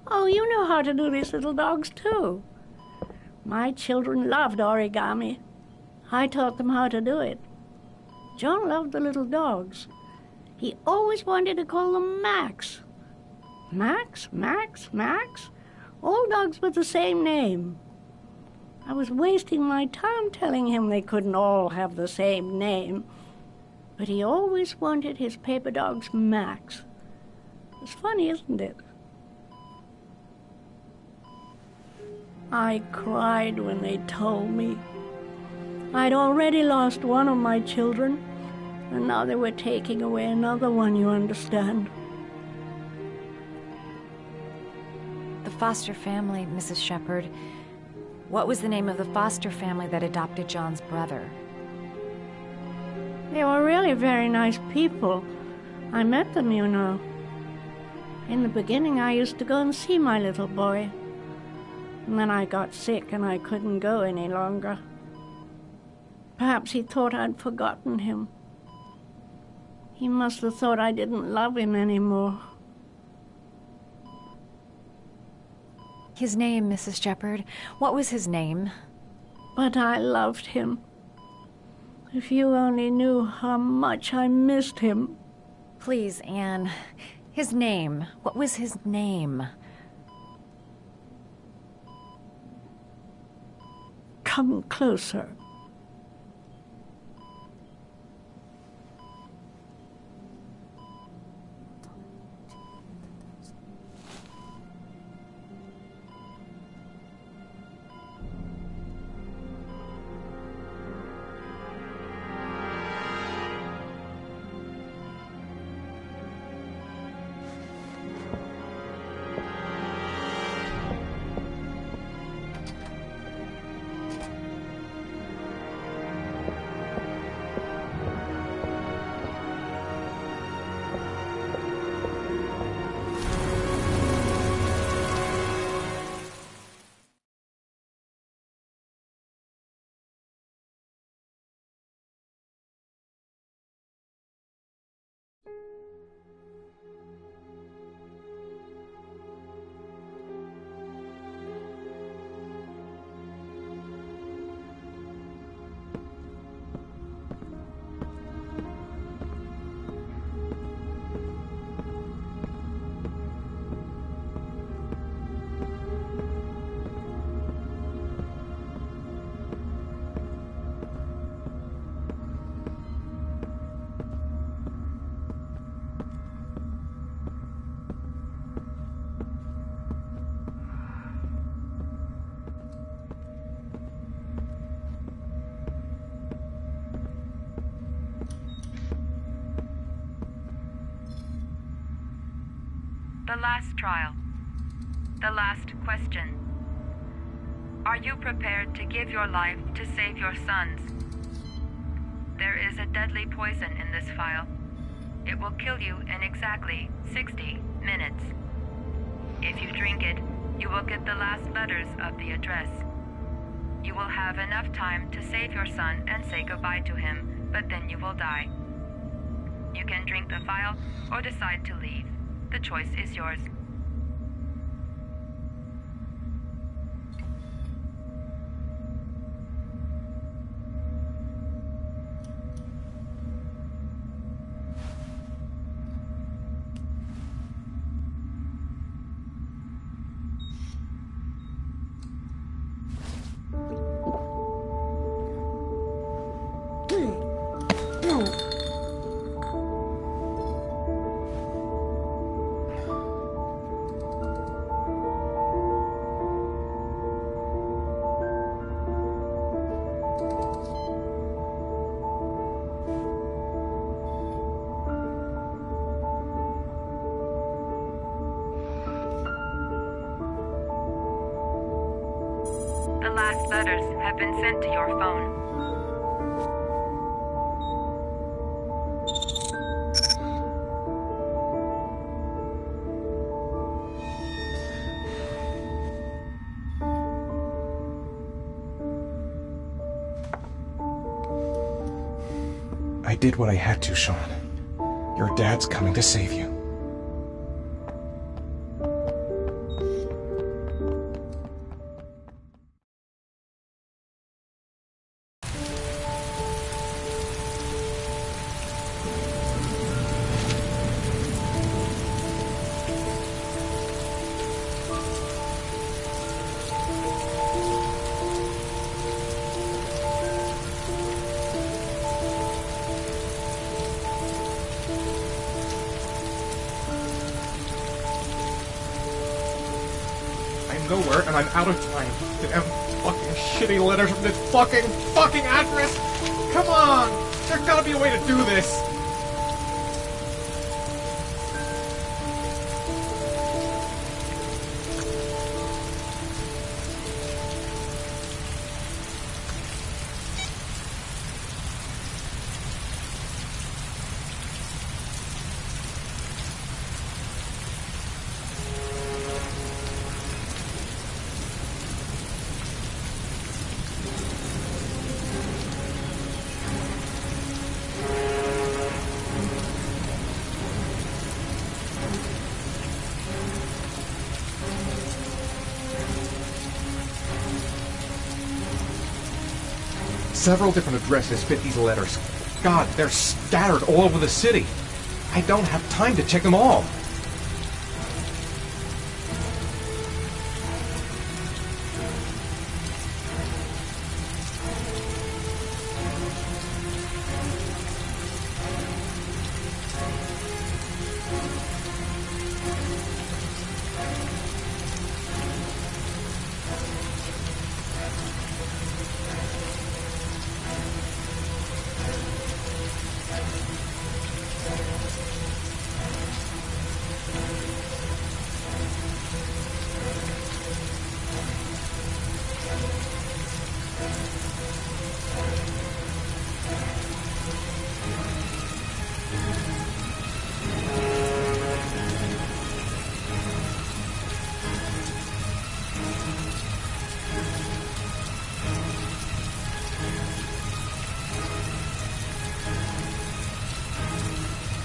Oh, you know how to do these little dogs, too. My children loved origami. I taught them how to do it. John loved the little dogs. He always wanted to call them Max. Max, Max, Max? All dogs with the same name. I was wasting my time telling him they couldn't all have the same name. But he always wanted his paper dogs Max. It's funny, isn't it? I cried when they told me. I'd already lost one of my children, and now they were taking away another one, you understand. The foster family, Mrs. Shepherd. What was the name of the foster family that adopted John's brother? They were really very nice people. I met them, you know. In the beginning, I used to go and see my little boy. And then I got sick and I couldn't go any longer. Perhaps he thought I'd forgotten him. He must have thought I didn't love him anymore. His name, Mrs. Shepherd. What was his name? But I loved him. If you only knew how much I missed him. Please, Anne. His name. What was his name? Come closer. The last trial. The last question. Are you prepared to give your life to save your sons? There is a deadly poison in this vial. It will kill you in exactly 60 minutes. If you drink it, you will get the last letters of the address. You will have enough time to save your son and say goodbye to him, but then you will die. You can drink the vial or decide to leave. The choice is yours. The last letters have been sent to your phone. I did what I had to, Sean. Your dad's coming to save you. Nowhere, and I'm out of time. Damn fucking shitty letters from this fucking address! Come on! There's gotta be a way to do this! Several different addresses fit these letters. God, they're scattered all over the city. I don't have time to check them all.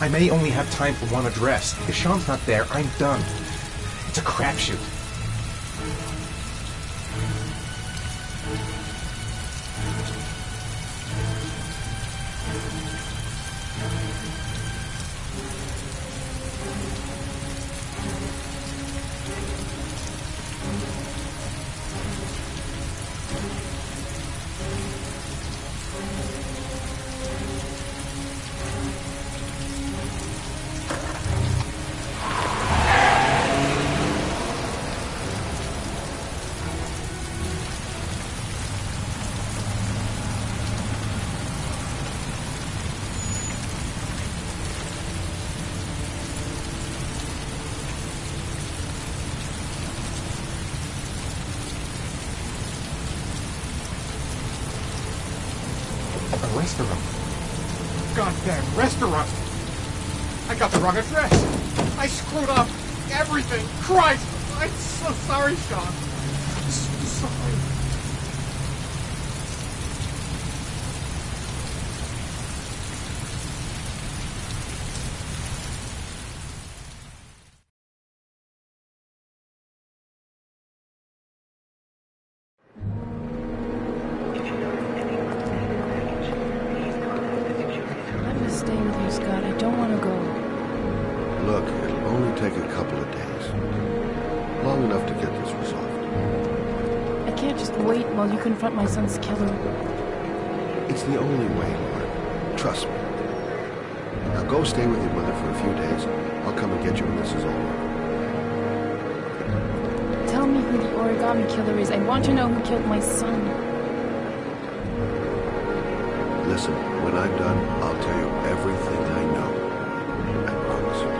I may only have time for one address. If Sean's not there, I'm done. It's a crapshoot. Restaurant. Goddamn restaurant! I got the wrong address! I screwed up everything! Christ! I'm so sorry, Sean! I'm so sorry. Look, it'll only take a couple of days. Long enough to get this resolved. I can't just wait while you confront my son's killer. It's the only way, Lauren. Trust me. Now go stay with your mother for a few days. I'll come and get you when this is over. Tell me who the origami killer is. I want to know who killed my son. Listen, when I'm done, I'll tell you everything I know. I promise you.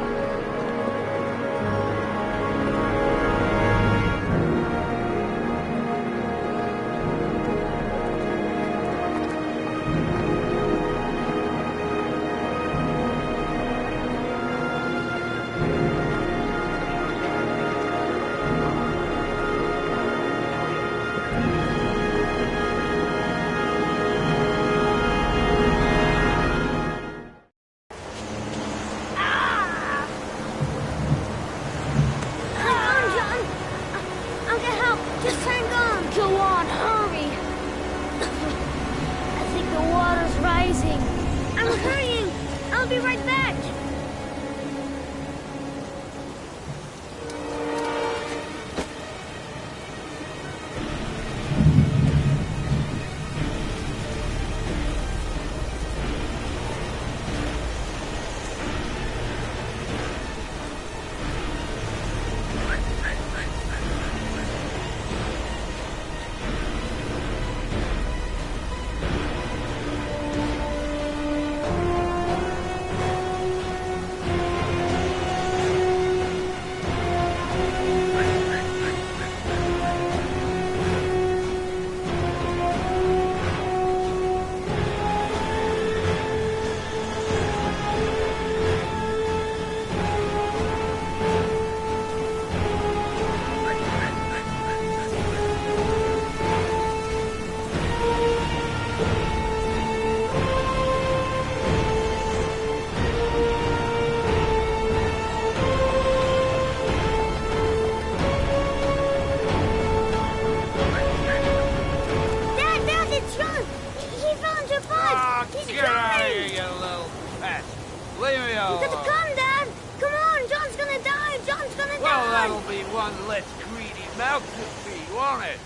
That'll be one less greedy mouth to feed, won't it?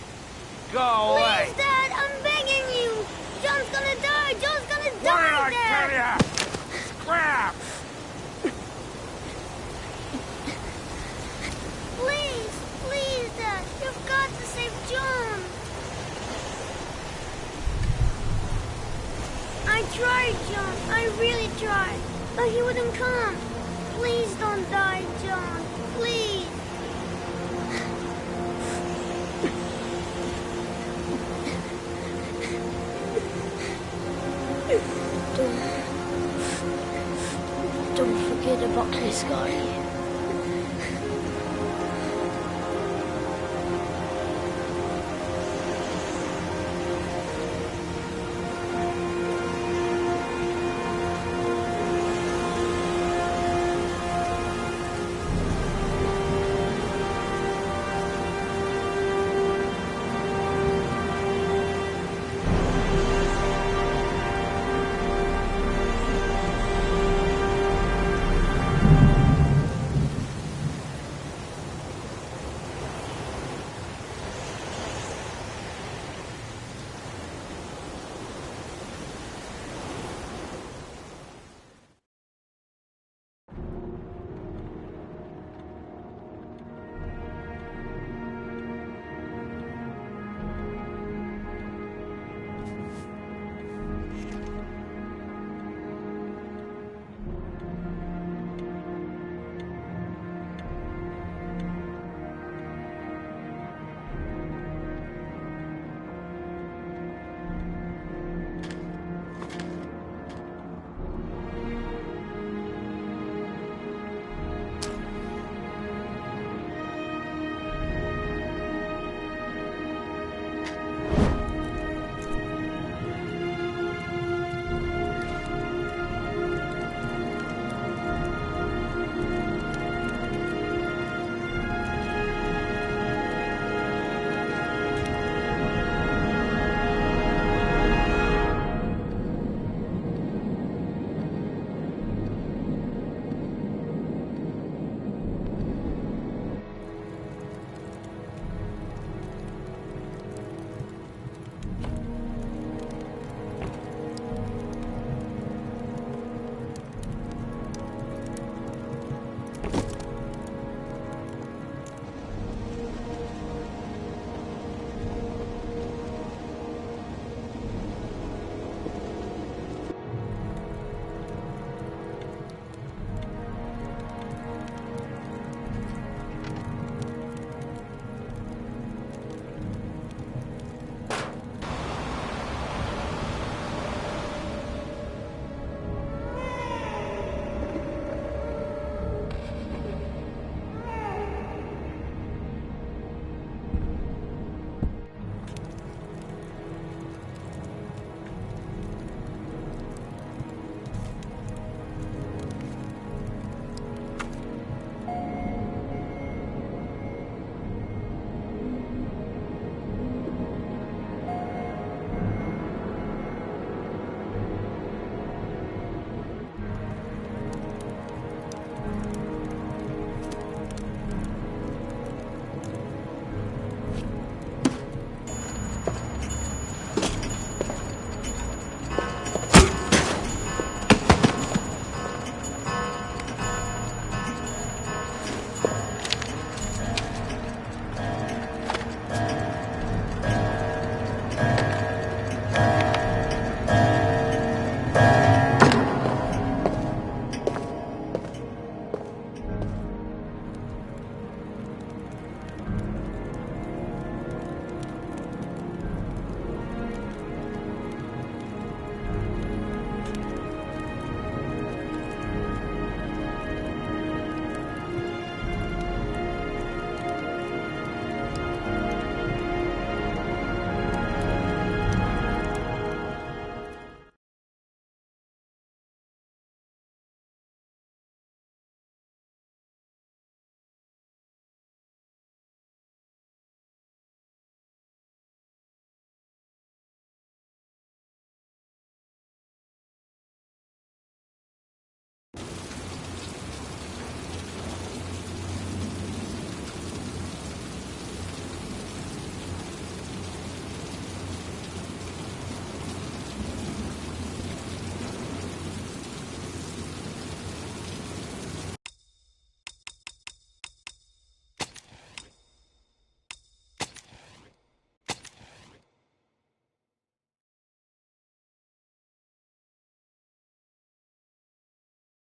Go away! Please, Dad, I'm begging you! John's gonna die! John's gonna What did die, I Dad! tell ya? Scrap! Please, please, Dad, you've got to save John! I tried, John, I really tried, but he wouldn't come. Please don't die, John, please. Don't forget about me, Scotty.